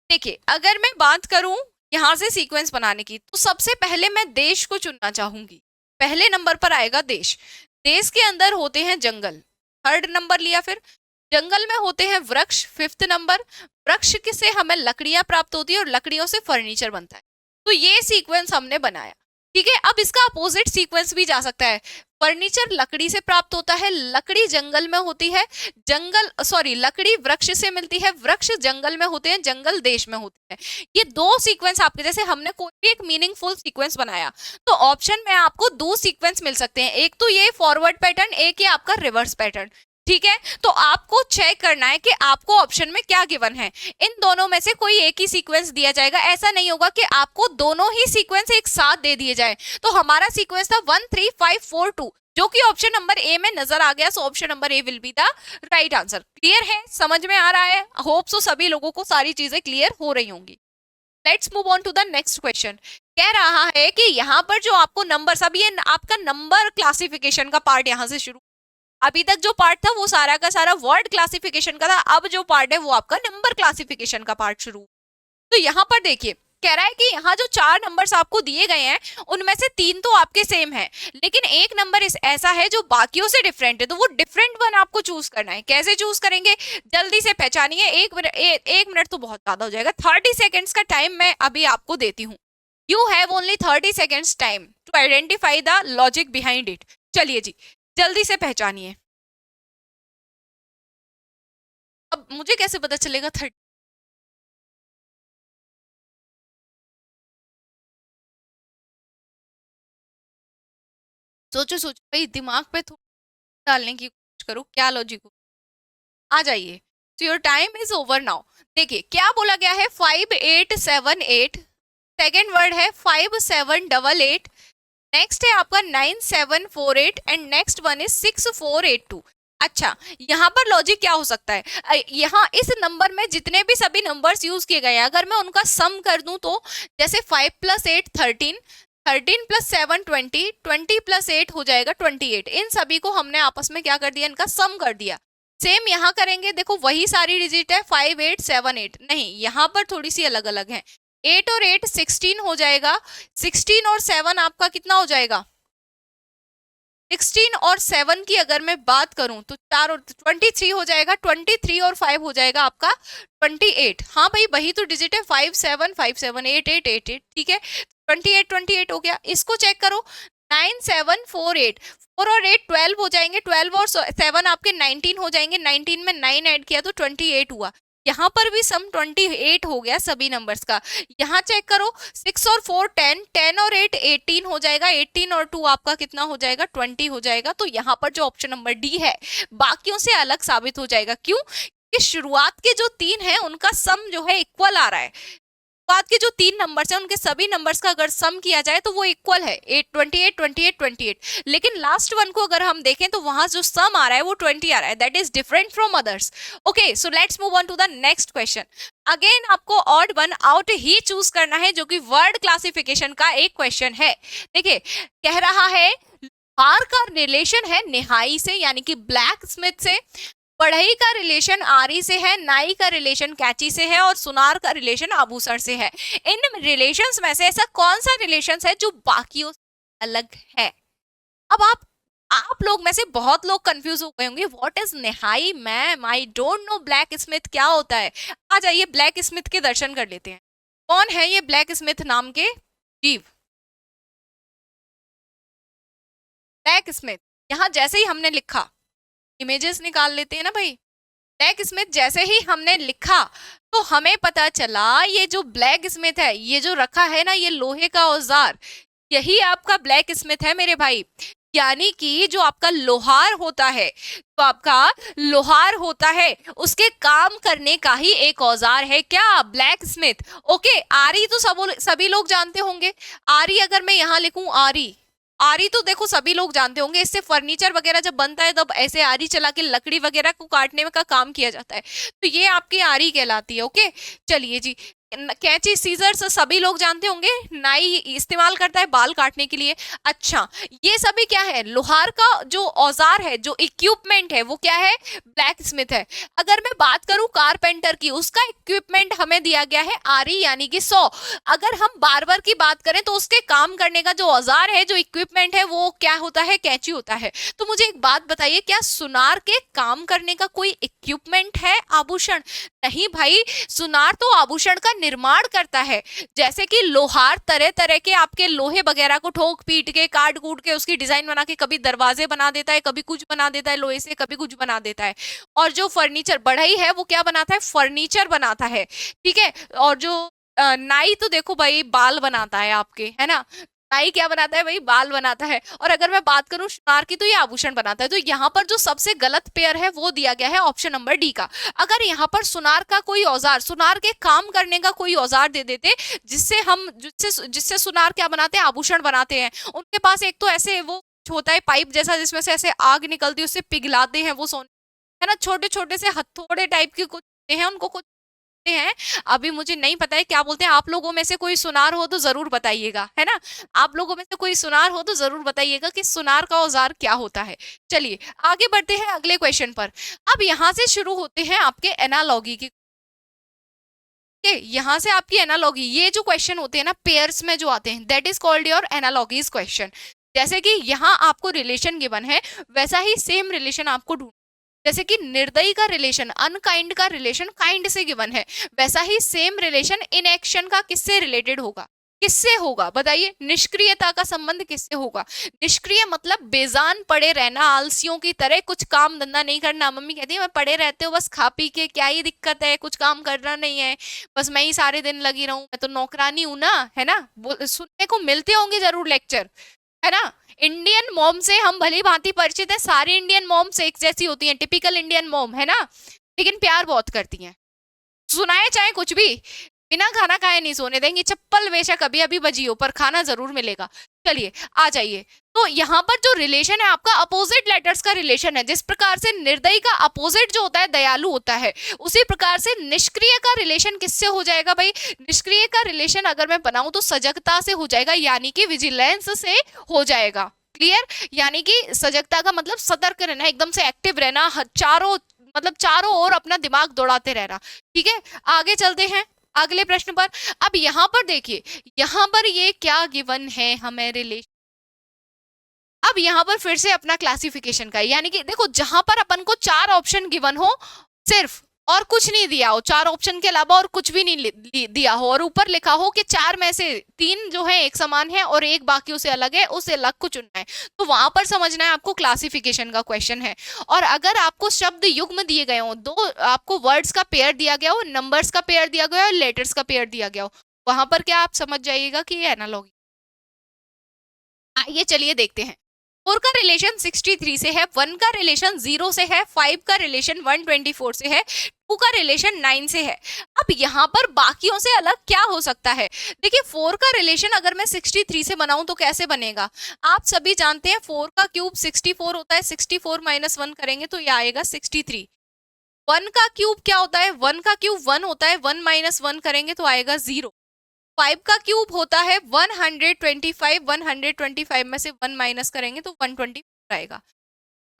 देखिए, अगर मैं बात करूं यहां से सीक्वेंस बनाने की, तो सबसे पहले मैं देश को चुनना चाहूंगी। पहले नंबर पर आएगा देश। देश के अंदर होते हैं जंगल, थर्ड नंबर लिया। फिर जंगल में होते हैं वृक्ष, फिफ्थ नंबर। वृक्ष से हमें लकड़ियां प्राप्त होती है और लकड़ियों से फर्नीचर बनता है। तो ये सीक्वेंस हमने बनाया। ठीक है, अब इसका अपोजिट सीक्वेंस भी जा सकता है। फर्नीचर लकड़ी से प्राप्त होता है, लकड़ी जंगल में होती है, जंगल सॉरी लकड़ी वृक्ष से मिलती है, वृक्ष जंगल में होते हैं, जंगल देश में होते हैं। ये दो सीक्वेंस आपके, जैसे हमने कोई भी एक मीनिंगफुल सीक्वेंस बनाया, तो ऑप्शन में आपको दो सीक्वेंस मिल सकते हैं, एक तो ये फॉरवर्ड पैटर्न, एक ये आपका रिवर्स पैटर्न। ठीक है, तो आपको चेक करना है कि आपको ऑप्शन में क्या गिवन है। इन दोनों में से कोई एक ही सीक्वेंस दिया जाएगा। ऐसा नहीं होगा कि आपको दोनों ही सीक्वेंस एक साथ दे दिए जाए। तो हमारा सीक्वेंस था 1 3 5 4 2, जो कि ऑप्शन नंबर ए में नजर आ गया। सो option number A will be the right answer. Clear है? समझ में आ रहा है? होप सो सभी लोगों को सारी चीजें क्लियर हो रही होंगी। Let's move on to the next question. कह रहा है कि यहाँ पर जो आपको नंबर, अब ये आपका नंबर क्लासिफिकेशन का पार्ट यहाँ से शुरू, अभी तक जो पार्ट था वो सारा का सारा वर्ड क्लासिफिकेशन का था, अब जो पार्ट है वो आपका नंबर क्लासिफिकेशन का पार्ट शुरू। तो यहाँ पर देखिए, कह रहा है कि यहाँ जो 4 नंबर्स आपको दिए गए हैं, उनमें से 3 तो आपके सेम है, लेकिन एक नंबर ऐसा है जो बाकियों से डिफरेंट है। तो वो डिफरेंट वन आपको चूज करना है। कैसे चूज करेंगे? जल्दी से पहचानिए। 1 मिनट तो बहुत ज्यादा हो जाएगा, 30 सेकेंड्स का टाइम मैं अभी आपको देती हूँ। You have only 30 seconds time to identify the logic behind it. चलिए जी, जल्दी से पहचानिए। अब मुझे कैसे पता चलेगा 30? सोचो सोचो भाई, दिमाग पे डालने की कोशिश करो, क्या लॉजिक हो, आ जाइए। तो your time is over now. देखिए क्या बोला गया है, 5878, सेकेंड वर्ड है 5788, नेक्स्ट है आपका 9748 एंड नेक्स्ट वन इज 6482। अच्छा, यहाँ पर लॉजिक क्या हो सकता है, यहाँ इस नंबर में जितने भी सभी नंबर्स यूज किए गए हैं अगर मैं उनका सम कर दूं तो जैसे 5 + 8 13, 13 + 7 20, 20 + 8 हो जाएगा 28। इन सभी को हमने आपस में क्या कर दिया, इनका सम कर दिया। सेम यहाँ करेंगे, देखो वही सारी डिजिट है 5 8 7 8, नहीं यहाँ पर थोड़ी सी अलग अलग है। 8 और 8 16 हो जाएगा, 16 और 7 आपका कितना हो जाएगा, 16 और 7 की अगर मैं बात करूं तो 4 और 23 हो जाएगा, 23 और 5 हो जाएगा आपका 28। हाँ भाई वही तो डिजिट है, 5 7 5 7 8 8 8 8, ठीक है 28 28 हो गया। इसको चेक करो, 9 7 4 8, 4 और 8 12 हो जाएंगे, 12 और 7 आपके 19 हो जाएंगे, 19 में 9 ऐड किया तो 28 हुआ। यहाँ पर भी सम 28 हो गया सभी नंबर्स का। यहाँ चेक करो, 6 और 4 10, 10 और 8 18 हो जाएगा, 18 और 2 आपका कितना हो जाएगा 20 हो जाएगा। तो यहाँ पर जो ऑप्शन नंबर डी है बाकियों से अलग साबित हो जाएगा। क्यों? कि शुरुआत के जो 3 हैं उनका सम जो है इक्वल आ रहा है, बाद के जो 3 नंबर्स हैं उनके सभी नंबर्स का अगर सम किया जाए तो वो इक्वल है 28 28 28। लेकिन लास्ट वन को अगर हम देखें तो वहां जो सम आ रहा है वो 20 आ रहा है, that is different from others. Okay, so let's move on to the next question. Again आपको ऑड वन आउट ही चूज करना है जो कि वर्ड क्लासिफिकेशन का एक क्वेश्चन है। देखिए कह रहा है हार का रिलेशन है निहाई से यानी कि ब्लैक स्मिथ से, बढ़ई का रिलेशन आरी से है, नाई का रिलेशन कैची से है और सुनार का रिलेशन आभूषण से है। इन रिलेशंस में से ऐसा कौन सा रिलेशंस है जो बाकियों से अलग है? अब आप लोग में से बहुत लोग कंफ्यूज हो गए होंगे, व्हाट इज निहाई ma'am, I don't know blacksmith क्या होता है। आ जाइए ब्लैक स्मिथ के दर्शन कर लेते हैं। कौन है ये ब्लैक स्मिथ नाम के जीव? ब्लैक स्मिथ, यहाँ जैसे ही हमने लिखा, इमेजेस निकाल लेते हैं ना भाई, ब्लैक स्मिथ जैसे ही हमने लिखा तो हमें पता चला ये जो ब्लैक स्मिथ है, ये जो रखा है ना ये लोहे का औजार, यही आपका ब्लैक स्मिथ है मेरे भाई। यानी कि जो आपका लोहार होता है, तो आपका लोहार होता है उसके काम करने का ही एक औजार है क्या, ब्लैक स्मिथ। ओके, आरी तो सभी लोग जानते होंगे। आरी अगर मैं यहाँ लिखूं आरी, आरी तो देखो सभी लोग जानते होंगे, इससे फर्नीचर वगैरह जब बनता है तब ऐसे आरी चला के लकड़ी वगैरह को काटने का काम किया जाता है, तो ये आपकी आरी कहलाती है। ओके चलिए जी, कैंची सीजर्स सभी लोग जानते होंगे, नाई इस्तेमाल करता है बाल काटने के लिए। अच्छा, ये सभी क्या है, लोहार का जो औजार है, जो इक्विपमेंट है वो क्या है, ब्लैक स्मिथ है। अगर मैं बात करूं कारपेंटर की, उसका इक्विपमेंट हमें दिया गया है आरी यानी कि 100। अगर हम बार्बर की बात करें तो उसके काम करने का जो औजार है, जो इक्विपमेंट है वो क्या होता है, कैंची होता है। तो मुझे एक बात बताइए, क्या सुनार के काम करने का कोई इक्विपमेंट है, आभूषण? नहीं भाई, सुनार तो आभूषण का निर्माण करता है। जैसे कि लोहार तरह तरह के आपके लोहे वगैरह को ठोक पीट के काट कूट के उसकी डिजाइन बना के कभी दरवाजे बना देता है, कभी कुछ बना देता है लोहे से, कभी कुछ बना देता है। और जो फर्नीचर बढ़ई है वो क्या बनाता है, फर्नीचर बनाता है, ठीक है। और जो नाई तो देखो भाई बाल बनाता है आपके, है ना, नाई क्या बनाता है भाई, बाल बनाता है। और अगर मैं बात करूं सुनार की तो ये आभूषण बनाता है। तो यहाँ पर जो सबसे गलत पेयर है वो दिया गया है ऑप्शन नंबर डी का। अगर यहाँ पर सुनार का कोई औजार, सुनार के काम करने का कोई औजार दे देते जिससे सुनार क्या बनाते हैं, आभूषण बनाते हैं। उनके पास एक तो ऐसे वो होता है पाइप जैसा जिसमें से ऐसे आग निकलती है, उससे पिघलाते हैं वो सोने, है ना, छोटे छोटे से हथौड़े टाइप के कुछ हैं, उनको कुछ हैं, अभी मुझे नहीं पता है क्या बोलते हैं। आप लोगों में से कोई सुनार हो तो जरूर बताइएगा, है ना, आप लोगों में से कोई सुनार हो तो जरूर बताइएगा कि सुनार का औजार क्या होता है। चलिए आगे बढ़ते हैं अगले क्वेश्चन पर। अब यहाँ से शुरू होते हैं आपके एनालॉगी की, यहाँ से आपकी एनालॉगी, ये जो क्वेश्चन होते हैं ना पेयर्स में जो आते हैं, that is called your analogies question. जैसे कि यहाँ आपको रिलेशन गिवन है, वैसा ही सेम रिलेशन आपको ढूंढ, जैसे कि निर्दयी का रिलेशन, अनकाइंड का रिलेशन काइंड से गिवन है, वैसा ही सेम रिलेशन इनएक्शन का किससे रिलेटेड होगा, किससे होगा बताइए, निष्क्रियता का संबंध किससे होगा। निष्क्रिय मतलब बेजान पड़े रहना, आलसियों की तरह कुछ काम धंधा नहीं करना। मम्मी कहती है मैं पड़े रहते हो बस खा पी के, क्या ही दिक्कत है, कुछ काम करना नहीं है, बस मैं ही सारे दिन लगी रहूं, मैं तो नौकरानी हूं ना, है ना, सुनने को मिलते होंगे जरूर लेक्चर, है ना। इंडियन मॉम से हम भली भांति परिचित है, सारी इंडियन मॉम्स एक जैसी होती हैं, टिपिकल इंडियन मॉम, है ना, लेकिन प्यार बहुत करती हैं। सुनाए चाहे कुछ भी, बिना खाना खाए नहीं सोने देंगी, चप्पल बेशक अभी अभी बजी हो पर खाना जरूर मिलेगा। चलिए आ जाइए। तो यहाँ पर जो रिलेशन है आपका अपोजिट लेटर्स का रिलेशन है। जिस प्रकार से निर्दयी का अपोजिट जो होता है दयालु होता है, उसी प्रकार से निष्क्रिय का रिलेशन किससे हो जाएगा भाई? निष्क्रिय का रिलेशन अगर मैं बनाऊं तो सजगता से हो जाएगा, यानी कि विजिलेंस से हो जाएगा। क्लियर? यानी कि सजगता का मतलब सतर्क रहना, एकदम से एक्टिव रहना, चारों ओर अपना दिमाग दौड़ाते रहना। ठीक है, आगे चलते हैं अगले प्रश्न पर। अब यहाँ पर देखिए, यहाँ पर ये क्या गिवन है हमें रिलेशन। अब यहाँ पर फिर से अपना क्लासिफिकेशन का, यानी कि देखो जहां पर अपन को 4 ऑप्शन गिवन हो सिर्फ, और कुछ नहीं दिया हो, 4 ऑप्शन के अलावा और कुछ भी नहीं दिया हो, और ऊपर लिखा हो कि 4 में से 3 जो है एक समान है और एक बाकियों से अलग है, उसे अलग को चुनना है, तो वहां पर समझना है आपको क्लासिफिकेशन का क्वेश्चन है। और अगर आपको शब्द युग्म दिए गए हो, 2 आपको वर्ड्स का पेयर दिया गया हो, नंबर्स का पेयर दिया गया हो, लेटर्स का पेयर दिया गया हो, वहां पर क्या आप समझ जाइएगा कि ये एनालॉगी। आइए चलिए देखते हैं। 4 का रिलेशन 63 से है, 1 का रिलेशन 0 से है, 5 का रिलेशन 124 से है, 2 का रिलेशन 9 से है। अब यहाँ पर बाकियों से अलग क्या हो सकता है? देखिए 4 का रिलेशन अगर मैं 63 से बनाऊं तो कैसे बनेगा? आप सभी जानते हैं 4 का क्यूब 64 होता है, 64 माइनस 1 करेंगे तो ये आएगा 63। 1 का क्यूब क्या होता है? 1 का क्यूब 1 होता है, 1 माइनस 1 करेंगे तो आएगा 0। 5 का क्यूब होता है 125, 125 में से 1 माइनस करेंगे तो 124 आएगा।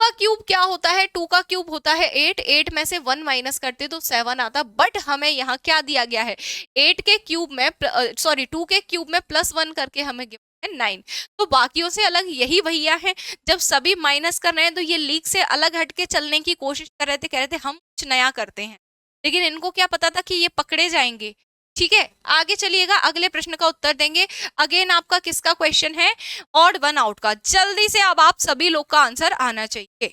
2 का क्यूब क्या होता है? 2 का क्यूब होता है 8, 8 में से 1 माइनस करते तो 7 आता। बट हमें यहाँ क्या दिया गया है? 8 के क्यूब में 2 के क्यूब में +1 करके हमें गिवन है 9। तो बाकियों से अलग यही भैया है, जब सभी माइनस कर रहे हैं तो ये लीक से अलग हटके चलने की कोशिश कर रहे थे, कह रहे थे हम कुछ नया करते हैं, लेकिन इनको क्या पता था कि ये पकड़े जाएंगे। ठीक है, आगे चलिएगा, अगले प्रश्न का उत्तर देंगे। अगेन आपका किसका क्वेश्चन है? ऑड वन आउट का। जल्दी से अब आप सभी लोग का आंसर आना चाहिए।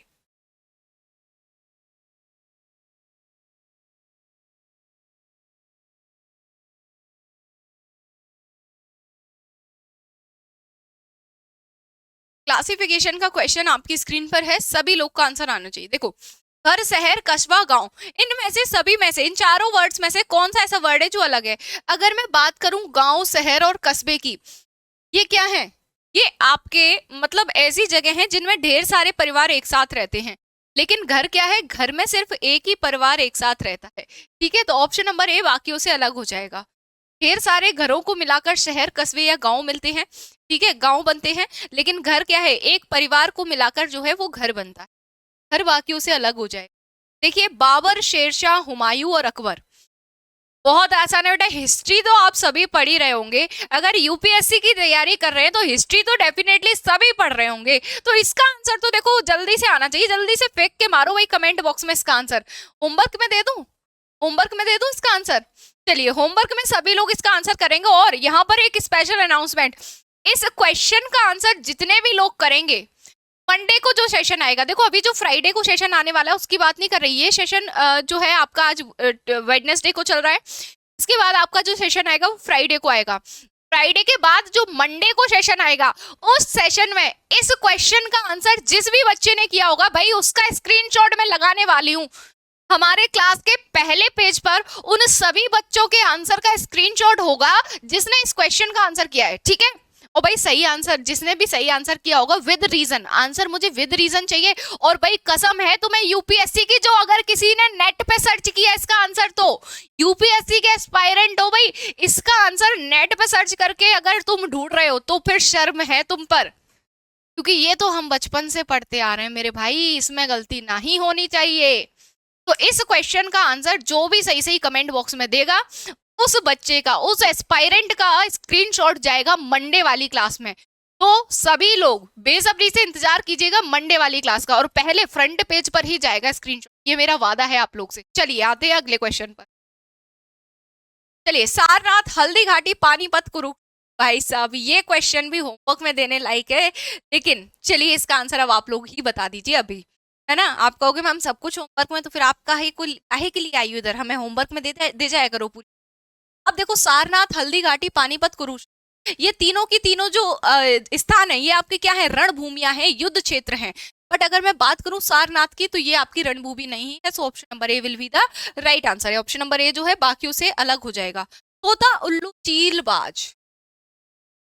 क्लासिफिकेशन का क्वेश्चन आपकी स्क्रीन पर है, सभी लोग का आंसर आना चाहिए। देखो, घर, शहर, कस्बा, गांव, इनमें से सभी में से, इन चारों वर्ड्स में से कौन सा ऐसा वर्ड है जो अलग है? अगर मैं बात करूं गांव, शहर और कस्बे की, ये क्या है? ये आपके मतलब ऐसी जगह हैं जिनमें ढेर सारे परिवार एक साथ रहते हैं। लेकिन घर क्या है? घर में सिर्फ एक ही परिवार एक साथ रहता है। ठीक है, तो ऑप्शन नंबर ए बाकियों से अलग हो जाएगा। ढेर सारे घरों को मिलाकर शहर, कस्बे या गांव मिलते हैं। ठीक है, गांव बनते हैं, लेकिन घर क्या है? एक परिवार को मिलाकर जो है वो घर बनता है। घर बाकियों से अलग हो जाएगा। देखिए, बाबर, शेरशाह, हुमायूं और अकबर, बहुत आसान है बेटा। हिस्ट्री तो आप सभी पढ़ ही रहे होंगे, अगर यूपीएससी की तैयारी कर रहे हैं तो हिस्ट्री तो डेफिनेटली सभी पढ़ रहे होंगे। तो इसका आंसर तो देखो जल्दी से आना चाहिए, जल्दी से फेंक के मारो भाई कमेंट बॉक्स में इसका आंसर। होमवर्क में दे दूं? होमवर्क में दे दूं इसका आंसर? चलिए, होमवर्क में सभी लोग इसका आंसर करेंगे। और यहाँ पर एक स्पेशल अनाउंसमेंट, इस क्वेश्चन का आंसर जितने भी लोग करेंगे, मंडे को जो सेशन आएगा, देखो अभी जो फ्राइडे को सेशन आने वाला है उसकी बात नहीं कर रही, ये सेशन जो है आपका आज वेडनेसडे को चल रहा है, इसके बाद आपका जो सेशन आएगा वो फ्राइडे को आएगा। फ्राइडे के बाद जो मंडे को सेशन आएगा, उस सेशन में इस क्वेश्चन का आंसर जिस भी बच्चे ने किया होगा भाई, उसका स्क्रीनशॉट मैं लगाने वाली हूँ। हमारे क्लास के पहले पेज पर उन सभी बच्चों के आंसर का स्क्रीनशॉट होगा जिसने इस क्वेश्चन का आंसर किया है। ठीक है, और भाई सही आंसर, जिसने भी सही आंसर किया होगा विद रीजन, आंसर मुझे विद रीजन चाहिए। और भाई कसम है तुम्हें यूपीएससी की, जो अगर किसी ने नेट पे सर्च किया इसका आंसर, तो यूपीएससी के एस्पायरेंट हो भाई, इसका आंसर नेट पे सर्च करके अगर तुम ढूंढ रहे हो तो फिर शर्म है तुम पर, क्योंकि ये तो हम बचपन से पढ़ते आ रहे हैं मेरे भाई, इसमें गलती नहीं होनी चाहिए। तो इस क्वेश्चन का आंसर जो भी सही सही कमेंट बॉक्स में देगा, उस बच्चे का, उस एस्पायरेंट का स्क्रीनशॉट जाएगा मंडे वाली क्लास में। तो सभी लोग बेसब्री से इंतजार कीजिएगा मंडे वाली क्लास का, और पहले फ्रंट पेज पर ही जाएगा स्क्रीनशॉट, ये मेरा वादा है आप लोग से। चलिए आते हैं अगले क्वेश्चन पर। चलिए, सारनाथ, हल्दी घाटी, पानीपत, कुरुक्षेत्र। भाई साहब ये क्वेश्चन भी होमवर्क में देने लायक है, लेकिन चलिए इसका आंसर अब आप लोग ही बता दीजिए अभी, है ना। आप कहोगे मैम सब कुछ होमवर्क में, तो फिर आप काहे के लिए आई हो इधर, हमें होमवर्क में दे जाया करो पूरी। अब देखो, सारनाथ, हल्दी घाटी, पानीपत, कुरुक्षेत्र, ये तीनों की तीनों जो स्थान है ये आपके क्या है, रणभूमियां हैं, युद्ध क्षेत्र हैं। बट अगर मैं बात करूं सारनाथ की तो ये आपकी रणभूमि नहीं है। सो option number A will be the right answer है। ऑप्शन नंबर ए जो है बाकियों से अलग हो जाएगा। तोता उल्लू चीलबाज,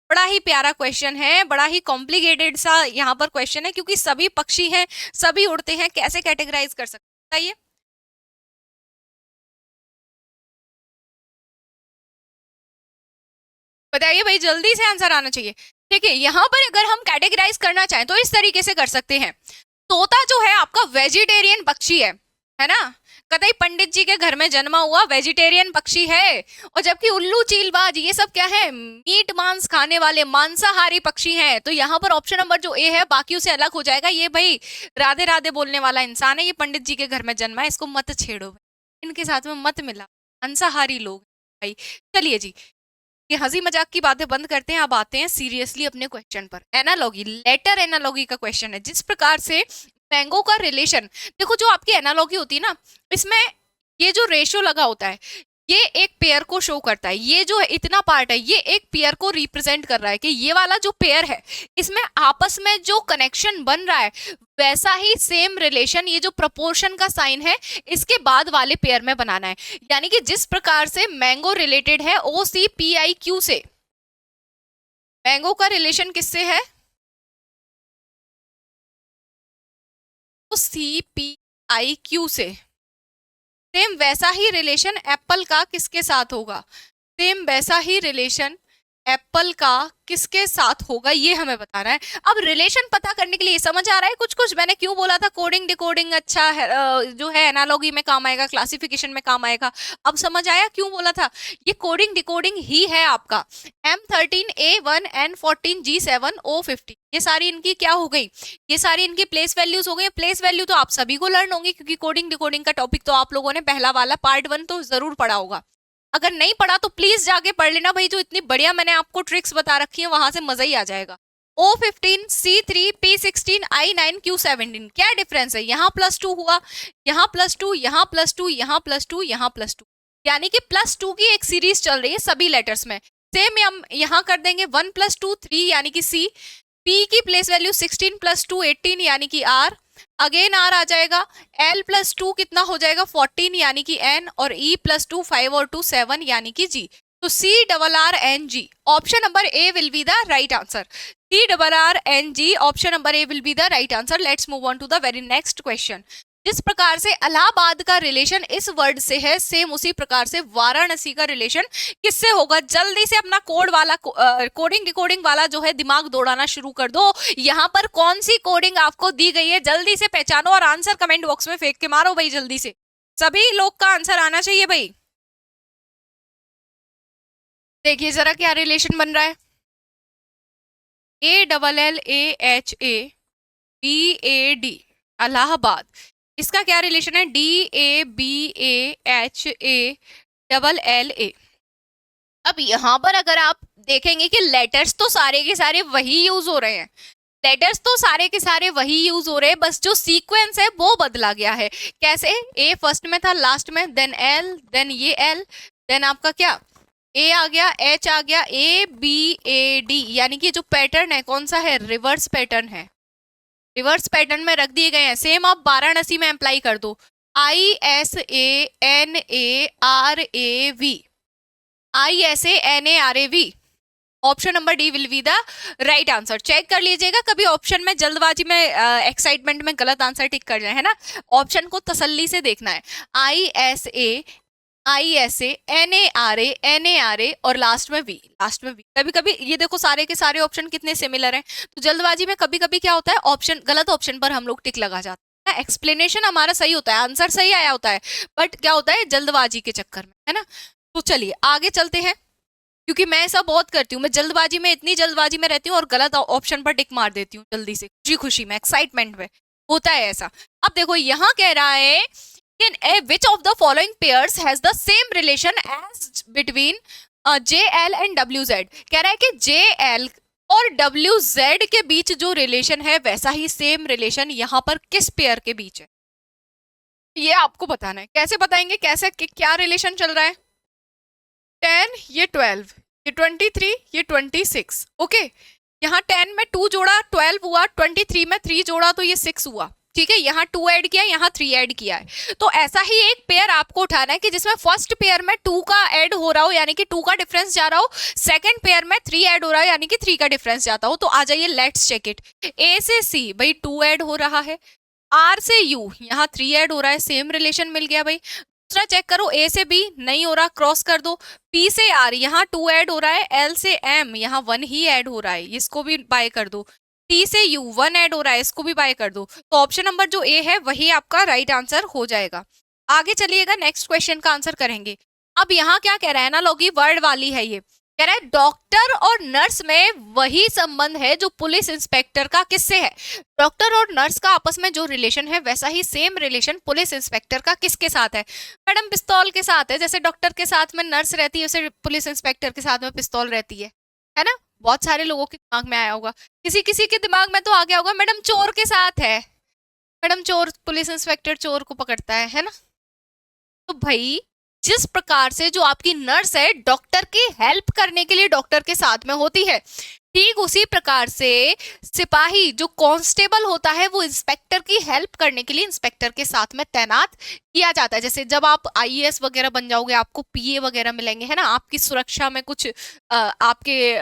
बड़ा ही प्यारा क्वेश्चन है, बड़ा ही कॉम्प्लिकेटेड सा यहाँ पर क्वेश्चन है, क्योंकि सभी पक्षी हैं, सभी उड़ते हैं, कैसे कैटेगराइज कर सकते हैं बताइए। बताइए भाई, जल्दी से आंसर आना चाहिए। देखिए यहाँ पर अगर हम कैटेगराइज करना चाहें तो इस तरीके से कर सकते हैं। तोता जो है आपका वेजिटेरियन पक्षी है ना, कतई पंडित जी के घर में जन्मा हुआ वेजिटेरियन पक्षी है। और जबकि उल्लू चीलबाज ये सब क्या है, मीट मांस खाने वाले मांसाहारी पक्षी हैं। तो यहाँ पर ऑप्शन नंबर जो ए है बाकियों से अलग हो जाएगा। ये भाई राधे राधे बोलने वाला इंसान है, ये पंडित जी के घर में जन्मा है, इसको मत छेड़ो भाई, इनके साथ में मत मिला, मांसाहारी लोग भाई। चलिए जी, ये हंसी मजाक की बातें बंद करते हैं, अब आते हैं सीरियसली अपने क्वेश्चन पर। एनालॉगी, लेटर एनालॉगी का क्वेश्चन है। जिस प्रकार से मैंगो का रिलेशन, देखो जो आपकी एनालॉगी होती है ना, इसमें ये जो रेशियो लगा होता है ये एक पेयर को शो करता है। ये जो इतना पार्ट है ये एक पेयर को रिप्रेजेंट कर रहा है कि ये वाला जो पेयर है इसमें आपस में जो कनेक्शन बन रहा है वैसा ही सेम रिलेशन ये जो प्रपोर्शन का साइन है इसके बाद वाले पेयर में बनाना है। यानी कि जिस प्रकार से मैंगो रिलेटेड है OCPIQ से, मैंगो का रिलेशन किससे है, OCPIQ से, सेम वैसा ही रिलेशन एप्पल का किसके साथ होगा, सेम वैसा ही रिलेशन एप्पल का किसके साथ होगा, ये हमें बताना है। अब रिलेशन पता करने के लिए समझ आ रहा है कुछ कुछ, मैंने क्यों बोला था कोडिंग डिकोडिंग अच्छा है, जो है एनालॉगी में काम आएगा, क्लासिफिकेशन में काम आएगा। अब समझ आया क्यों बोला था, ये कोडिंग डिकोडिंग ही है आपका। M13 A1 N14 G7 O50, ये सारी इनकी क्या हो गई, ये सारी इनकी प्लेस वैल्यूज हो गई। प्लेस वैल्यू तो आप सभी को लर्न होंगी, क्योंकि कोडिंग डिकोडिंग का टॉपिक तो आप लोगों ने पहला वाला पार्ट 1 तो जरूर पढ़ा होगा। अगर नहीं पढ़ा तो प्लीज जाके पढ़ लेना भाई, जो इतनी बढ़िया मैंने आपको ट्रिक्स बता रखी है वहां से मजा ही आ जाएगा। O15 C3 P16 I9 Q17, क्या डिफरेंस है, यहाँ +2 हुआ, यहाँ +2, यहाँ +2, यहाँ +2, यहाँ +2, यानी कि +2 की एक सीरीज चल रही है सभी लेटर्स में। सेम हम यहाँ कर देंगे 1 + 2 3 यानी कि C, P की प्लेस वैल्यू 16 + 2 18 यानी कि R, अगेन R आ जाएगा, L + 2 कितना हो जाएगा 14 यानी कि N, और E + 2 5 और 2 7 यानी कि G। तो CRRNG, option number A will be the right answer. CRRNG, option number A will be the right answer. Let's move on to the very next question. जिस प्रकार से इलाहाबाद का रिलेशन इस वर्ड से है, सेम उसी प्रकार से वाराणसी का रिलेशन किससे होगा। जल्दी से अपना कोड वाला कोडिंग डिकोडिंग वाला जो है दिमाग दौड़ाना शुरू कर दो। यहाँ पर कौन सी कोडिंग आपको दी गई है जल्दी से पहचानो और आंसर कमेंट बॉक्स में फेंक के मारो भाई, जल्दी से सभी लोग का आंसर आना चाहिए भाई। देखिए जरा क्या रिलेशन बन रहा है, ALLAHABAD, इलाहाबाद, इसका क्या रिलेशन है, DABAHALLA। अब यहाँ पर अगर आप देखेंगे कि लेटर्स तो सारे के सारे वही यूज हो रहे हैं, लेटर्स तो सारे के सारे वही यूज हो रहे हैं, बस जो सीक्वेंस है वो बदला गया है। कैसे, ए फर्स्ट में था, लास्ट में, देन एल, देन ये एल, देन आपका क्या ए आ गया, एच आ गया, ABAD, यानी कि जो पैटर्न है कौन सा है, रिवर्स पैटर्न है, रिवर्स पैटर्न में रख दिए गए हैं। सेम आप वाराणसी में अप्लाई कर दो, ISANARAV, ISANARAV, option number D will be the right answer. Check कर लीजिएगा, कभी ऑप्शन में जल्दबाजी में एक्साइटमेंट में गलत आंसर टिक कर जाए, है ना, ऑप्शन को तसल्ली से देखना है। ISANARA और लास्ट में वी, लास्ट में वी। कभी कभी ये देखो सारे के सारे ऑप्शन कितने सिमिलर हैं, तो जल्दबाजी में कभी कभी क्या होता है, ऑप्शन गलत ऑप्शन पर हम लोग टिक लगा जाते हैं। एक्सप्लेनेशन हमारा सही होता है, आंसर सही आया होता है, बट क्या होता है जल्दबाजी के चक्कर में, है ना। तो चलिए आगे चलते हैं, क्योंकि मैं ऐसा बहुत करती हूँ, मैं जल्दबाजी में, इतनी जल्दबाजी में रहती हूँ और गलत ऑप्शन पर टिक मार देती हूँ जल्दी से, खुशी खुशी में, एक्साइटमेंट में होता है ऐसा। अब देखो यहाँ कह रहा है which of the following pairs has the same relation as between JL and WZ। कह रहा है कि JL और WZ के बीच जो रिलेशन है वैसा ही सेम रिलेशन यहाँ पर किस पेयर के बीच है, ये आपको बताना है। कैसे बताएंगे, कैसे क्या रिलेशन चल रहा है, 10 ये 12, ये 23, ये 26। ओके, यहाँ 10 में 2 जोड़ा 12 हुआ, 23 में 3 जोड़ा तो ये 6 हुआ। ठीक है, यहाँ 2 ऐड किया, यहाँ 3 ऐड किया है। तो ऐसा ही एक पेयर आपको उठाना है कि जिसमें फर्स्ट पेयर में 2 का ऐड हो रहा हो, यानी कि 2 का डिफरेंस जा रहा हो, सेकंड पेयर में 3 ऐड हो रहा है, यानी कि 3 का डिफरेंस जाता हो। तो आ जाइए, लेट्स चेक इट। ए से सी भाई 2 ऐड हो रहा है, आर से यू यहाँ 3 ऐड हो रहा है, सेम रिलेशन मिल गया भाई। दूसरा चेक करो, ए से बी नहीं हो रहा, क्रॉस कर दो। पी से आर यहाँ 2 ऐड हो रहा है, एल से एम यहाँ 1 ही ऐड हो रहा है, इसको भी बाय कर दो। टी से यू 1 ऐड हो रहा है, इसको भी बाय कर दो। तो ऑप्शन नंबर जो ए है वही आपका राइट आंसर हो जाएगा। आगे चलिएगा, नेक्स्ट क्वेश्चन का आंसर करेंगे। अब यहाँ क्या कह रहा है ना, लोगी वर्ड वाली है ये, कह रहा है डॉक्टर और नर्स में वही संबंध है जो पुलिस इंस्पेक्टर का किससे है। डॉक्टर और नर्स का आपस में जो रिलेशन है वैसा ही सेम रिलेशन पुलिस इंस्पेक्टर का किसके साथ है। मैडम पिस्तौल के साथ है, जैसे डॉक्टर के साथ में नर्स रहती है वैसे पुलिस इंस्पेक्टर के साथ में पिस्तौल रहती है ना। बहुत सारे लोगों के दिमाग में आया होगा, किसी किसी के दिमाग में तो आ गया होगा मैडम चोर के साथ है, मैडम चोर, पुलिस इंस्पेक्टर चोर को पकड़ता है ना। तो भाई जिस प्रकार से जो आपकी नर्स है डॉक्टर की हेल्प करने के लिए डॉक्टर के साथ में होती है, ठीक उसी प्रकार से सिपाही जो कांस्टेबल होता है वो इंस्पेक्टर की हेल्प करने के लिए इंस्पेक्टर के साथ में तैनात किया जाता है। जैसे जब आप आईएएस वगैरह बन जाओगे आपको पीए वगैरह मिलेंगे, है ना, आपकी सुरक्षा में कुछ आपके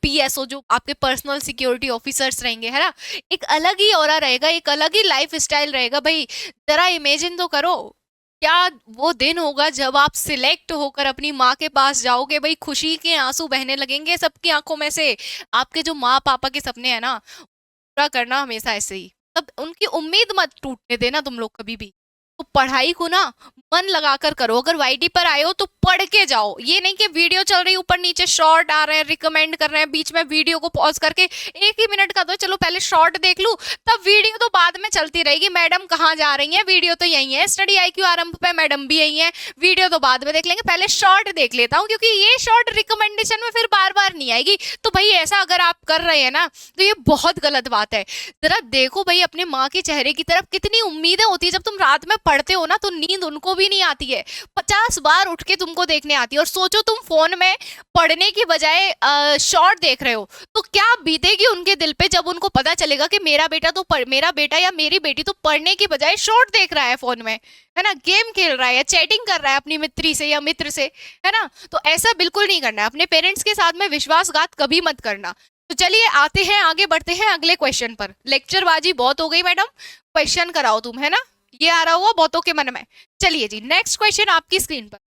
पीएसओ जो आपके पर्सनल सिक्योरिटी ऑफिसर्स रहेंगे, है ना, एक अलग ही ऑरा रहेगा, एक अलग ही लाइफ स्टाइल रहेगा। भाई जरा इमेजिन तो करो, क्या वो दिन होगा जब आप सिलेक्ट होकर अपनी माँ के पास जाओगे, भाई खुशी के आंसू बहने लगेंगे सबकी आंखों में से। आपके जो माँ पापा के सपने हैं ना, पूरा करना हमेशा ऐसे ही, तब उनकी उम्मीद मत टूटने देना तुम लोग कभी भी। तो पढ़ाई को ना मन लगाकर करो, अगर वाईटी पर आए हो तो पढ़ के जाओ, ये नहीं कि वीडियो चल रही ऊपर नीचे शॉर्ट आ रहे हैं रिकमेंड कर रहे हैं, बीच में वीडियो को पॉज करके 1 ही मिनट का दो, चलो पहले शॉर्ट देख लूं, तब वीडियो तो बाद में चलती रहेगी। मैडम कहाँ जा रही है, वीडियो तो यही है, स्टडी IQ आरंभ पे मैडम भी यही है, वीडियो तो बाद में देख लेंगे, पहले शॉर्ट देख लेता हूँ, क्योंकि ये शॉर्ट रिकमेंडेशन में फिर बार बार नहीं आएगी। तो भाई ऐसा अगर आप कर रहे हैं ना तो ये बहुत गलत बात है। जरा देखो भाई अपने माँ के चेहरे की तरफ, कितनी उम्मीदें होती है, जब तुम रात में पढ़ते हो ना तो नींद उनको भी नहीं आती है, 50 बार उठ के तुमको देखने आती है। और सोचो तुम फोन में पढ़ने की बजाय शॉर्ट देख रहे हो, तो क्या बीतेगी उनके दिल पे जब उनको पता चलेगा कि मेरा बेटा या मेरी बेटी तो पढ़ने की बजाय शॉर्ट देख रहा है फोन में, है ना, गेम खेल रहा है या चैटिंग कर रहा है अपनी मित्री से या मित्र से, है ना। तो ऐसा बिल्कुल नहीं करना है, अपने पेरेंट्स के साथ में विश्वासघात कभी मत करना। तो चलिए आते हैं, आगे बढ़ते हैं अगले क्वेश्चन पर। लेक्चरबाजी बहुत हो गई मैडम, क्वेश्चन कराओ तुम, है ना, ये आ रहा हुआ बहुतों के मन में। चलिए जी, नेक्स्ट क्वेश्चन आपकी स्क्रीन पर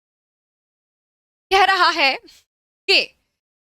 कह रहा है कि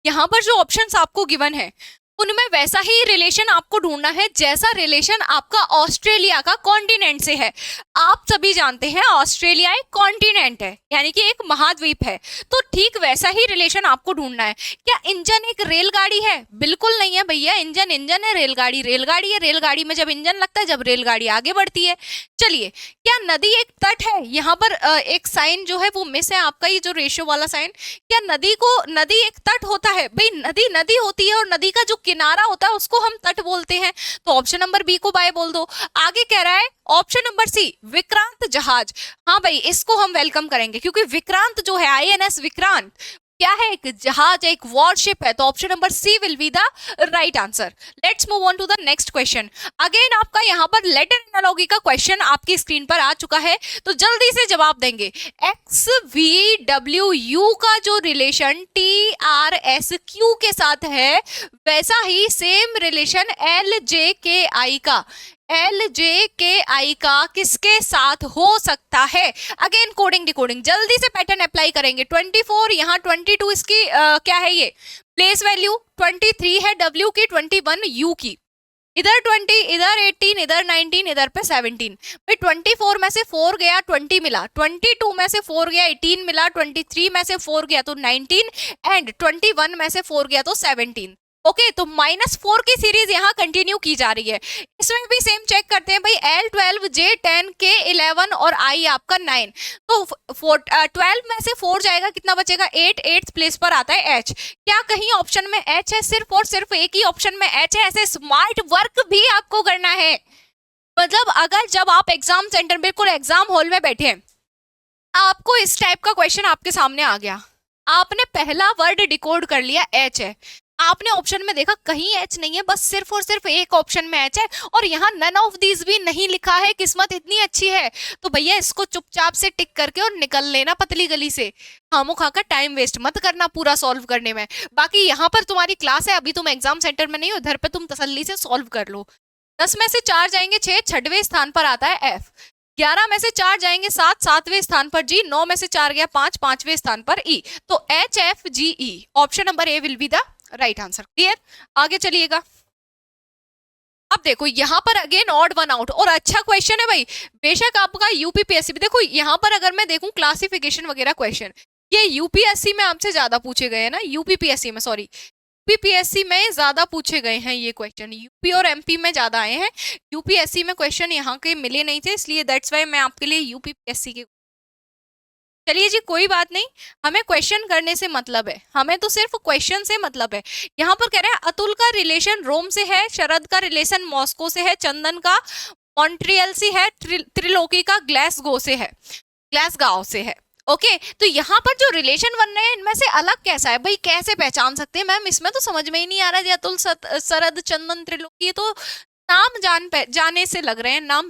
यहाँ पर जो ऑप्शंस आपको गिवन है उनमें वैसा ही रिलेशन आपको ढूंढना है जैसा रिलेशन आपका ऑस्ट्रेलिया का कॉन्टिनेंट से है। आप सभी जानते हैं ऑस्ट्रेलिया एक कॉन्टिनेंट है, यानी कि एक महाद्वीप है, तो ठीक वैसा ही रिलेशन आपको ढूंढना है। क्या इंजन एक रेलगाड़ी है? बिल्कुल नहीं है भैया, इंजन इंजन है, रेलगाड़ी रेलगाड़ी है, रेलगाड़ी में जब इंजन लगता है जब रेलगाड़ी आगे बढ़ती है। चलिए, क्या नदी एक तट है? यहाँ पर एक साइन जो है वो मिस है आपका, ये जो रेशियो वाला साइन। क्या नदी एक तट होता है? भाई नदी नदी होती है और नदी का जो किनारा होता है उसको हम तट बोलते हैं। तो ऑप्शन नंबर बी को बाय बोल दो। आगे कह रहा है ऑप्शन नंबर सी, विक्रांत जहाज। हाँ भाई, इसको हम वेलकम करेंगे क्योंकि विक्रांत जो है INS विक्रांत क्या है, एक जहाज, एक वॉरशिप है। तो option number C will be the right answer. Let's move on to the next question. Again आपका यहाँ पर लेटर एनालॉजी का क्वेश्चन आपकी स्क्रीन पर आ चुका है, तो जल्दी से जवाब देंगे। XVWU का जो रिलेशन TRSQ के साथ है वैसा ही सेम रिलेशन LJKI का किसके साथ हो सकता है? अगेन कोडिंग डिकोडिंग जल्दी से पैटर्न अप्लाई करेंगे। 24 यहाँ 22 इसकी क्या है, ये प्लेस वैल्यू 23 है W की, 21 U की, इधर 20, इधर 18, इधर 19, इधर पे 17। भाई 24 में से 4 गया 20 मिला, 22 में से 4 गया 18 मिला, 23 में से 4 गया तो 19 एंड 21 में से 4 गया तो 17। ओके, तो -4 की सीरीज यहाँ कंटिन्यू की जा रही है। इसमें भी सेम चेक करते हैं भाई, L12 J10 K11 और I आपका 9। तो 12 में से 4 जाएगा, कितना बचेगा 8, 8th प्लेस पर आता है H। क्या कहीं ऑप्शन में H है? सिर्फ और सिर्फ एक ही ऑप्शन में H है। ऐसे स्मार्ट वर्क भी आपको करना है, मतलब अगर जब आप एग्जाम सेंटर, बिल्कुल एग्जाम हॉल में बैठे हैं, आपको इस टाइप का क्वेश्चन आपके सामने आ गया, आपने पहला वर्ड डिकोड कर लिया एच है, आपने ऑप्शन में देखा कहीं एच नहीं है, बस सिर्फ और सिर्फ एक ऑप्शन में एच है और यहाँ नन ऑफ दीज भी नहीं लिखा है, किस्मत इतनी अच्छी है। तो भैया इसको चुपचाप से टिक करके और निकल लेना पतली गली से, खामोखा का टाइम वेस्ट मत करना पूरा सॉल्व करने में। बाकी यहाँ पर तुम्हारी क्लास है, अभी तुम एग्जाम सेंटर में नहीं हो, इधर पे तुम तसल्ली से सॉल्व कर लो। 10 में से 4 जाएंगे 6, 6वें स्थान पर आता है एफ। 11 में से 4 जाएंगे 7, 7वें स्थान पर जी। 9 में से 4 गया 5, 5वें स्थान पर ई। तो H F G E, option number A will be the right answer. Clear? आगे चलिएगा। अब देखो यहाँ पर अगेन ऑड वन आउट, और अच्छा क्वेश्चन है भाई, बेशक आपका यूपीपीएससी भी। देखो यहाँ पर अगर मैं देखूं क्लासिफिकेशन वगैरह क्वेश्चन, ये यूपीएससी में आपसे ज्यादा पूछे गए हैं ना, यूपीपीएससी में, सॉरी यूपीपीएससी में ज्यादा पूछे गए हैं ये क्वेश्चन, यूपी और एमपी में ज्यादा आए हैं, यूपीएससी में क्वेश्चन यहाँ के मिले नहीं थे, इसलिए दैट्स वाई मैं आपके लिए यूपीपीएससी के। चलिए जी कोई बात नहीं, हमें क्वेश्चन करने से मतलब है, हमें तो सिर्फ क्वेश्चन से मतलब है। यहाँ पर कह रहे हैं अतुल का रिलेशन रोम से है, शरद का रिलेशन मॉस्को से है, चंदन का मॉन्ट्रियल से है, त्रिलोकी का ग्लासगो से है, ग्लासगांव से है। ओके तो यहाँ पर जो रिलेशन बन रहे हैं इनमें से अलग कैसा है भाई, कैसे पहचान सकते हैं मैम, इसमें तो समझ में ही नहीं आ रहा है। अतुल शरद चंदन त्रिलोकी, तो नाम जाने से लग रहे हैं, नाम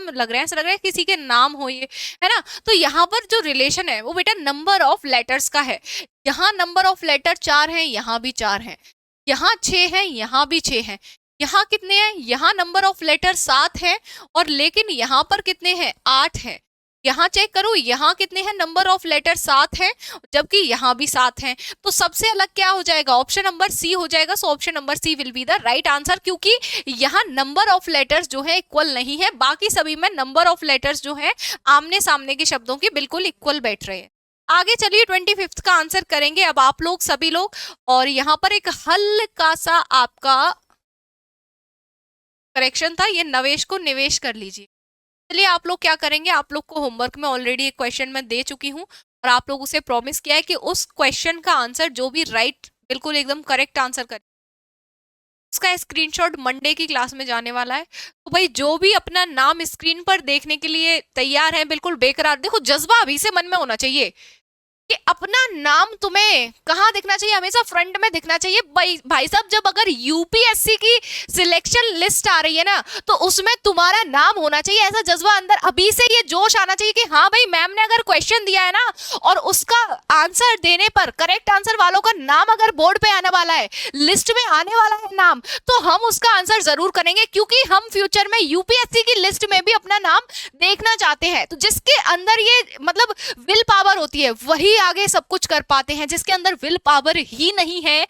लग रहे हैं, ऐसा लग रहा है किसी के नाम हो ये, है ना। तो यहाँ पर जो रिलेशन है वो बेटा नंबर ऑफ लेटर्स का है। यहाँ नंबर ऑफ लेटर 4 हैं, यहाँ भी 4 हैं, यहाँ 6 हैं, यहाँ भी 6 हैं, यहाँ कितने हैं, यहाँ नंबर ऑफ लेटर 7 है, और लेकिन यहाँ पर कितने हैं, 8 हैं। यहाँ चेक करो, यहाँ कितने हैं, नंबर ऑफ लेटर 7 हैं, जबकि यहाँ भी 7 हैं। तो सबसे अलग क्या हो जाएगा, ऑप्शन नंबर सी हो जाएगा। So option number C will be the right answer, क्योंकि यहाँ नंबर ऑफ लेटर्स जो है इक्वल नहीं है, बाकी सभी में नंबर ऑफ लेटर्स जो है आमने सामने के शब्दों के बिल्कुल इक्वल बैठ रहे हैं। आगे चलिए 25th का आंसर करेंगे अब आप लोग सभी लोग, और यहाँ पर एक हल्का सा आपका करेक्शन था, ये नवेश को निवेश कर लीजिए। चलिए आप लोग क्या करेंगे, आप लोग को होमवर्क में ऑलरेडी एक क्वेश्चन मैं दे चुकी हूँ, और आप लोग उसे प्रॉमिस किया है कि उस क्वेश्चन का आंसर जो भी राइट बिल्कुल एकदम करेक्ट आंसर करे, उसका स्क्रीनशॉट मंडे की क्लास में जाने वाला है। तो भाई जो भी अपना नाम स्क्रीन पर देखने के लिए तैयार है, बिल्कुल बेकरार, देखो जज्बा अभी से मन में होना चाहिए कि अपना नाम तुम्हें कहाँ दिखना चाहिए, हमेशा फ्रंट में दिखना चाहिए। भाई साहब जब अगर यूपीएससी की सिलेक्शन लिस्ट आ रही है ना, तो उसमें तुम्हारा नाम होना चाहिए, ऐसा जज्बा अंदर अभी से ये जोश आना चाहिए कि हाँ भाई मैम ने अगर क्वेश्चन दिया है ना, और उसका आंसर देने पर करेक्ट आंसर वालों का नाम अगर बोर्ड पे आने वाला है, लिस्ट में आने वाला है नाम, तो हम उसका आंसर जरूर करेंगे, क्योंकि हम फ्यूचर में यूपीएससी की लिस्ट में भी अपना नाम देखना चाहते हैं। तो जिसके अंदर ये मतलब विल पावर होती है वही आगे सब कुछ कर पाते हैं, जिसके अंदर विल पावर ही नहीं है,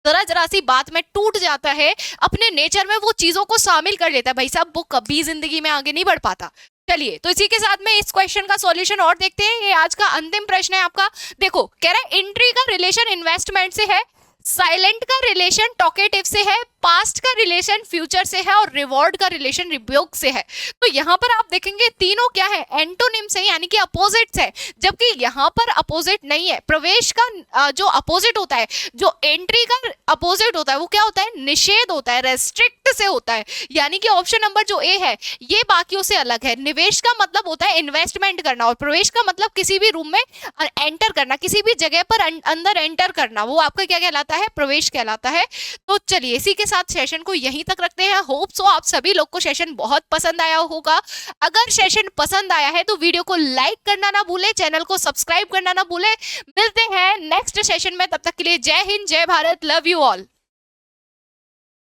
जरा जरा सी बात में टूट जाता है, अपने नेचर में वो चीजों को शामिल कर लेता है, भाई साहब वो कभी जिंदगी में आगे नहीं बढ़ पाता। चलिए तो इसी के साथ में इस क्वेश्चन का सॉल्यूशन और देखते हैं। ये आज का अंतिम प्रश्न है आपका। देखो कह रहा है एंट्री का रिलेशन इन्वेस्टमेंट से है, साइलेंट का रिलेशन टॉकेटिव से है, पास्ट का रिलेशन फ्यूचर से है, और रिवॉर्ड का रिलेशन रिब्यूक से है। तो यहाँ पर आप देखेंगे तीनों क्या है, एंटोनिम्स है, यानी कि अपोजिट्स है, जबकि यहाँ पर अपोजिट नहीं है। प्रवेश का जो अपोजिट होता है, जो एंट्री का अपोजिट होता है वो क्या होता है, निषेध होता है, रेस्ट्रिक्ट से होता है, यानी कि ऑप्शन नंबर जो ए है ये बाकियों से अलग है। निवेश का मतलब होता है इन्वेस्टमेंट करना, और प्रवेश का मतलब किसी भी रूम में एंटर करना, किसी भी जगह पर अंदर एंटर करना, वो आपका क्या कहलाता है, प्रवेश कहलाता है। तो चलिए इसी के साथ सेशन को यहीं तक रखते हैं। होप सो आप सभी लोग को सेशन बहुत पसंद आया होगा। अगर सेशन पसंद आया है तो वीडियो को लाइक करना ना भूले, चैनल को सब्सक्राइब करना ना भूले। मिलते हैं नेक्स्ट सेशन में, तब तक के लिए जय हिंद, जय भारत, लव यू ऑल।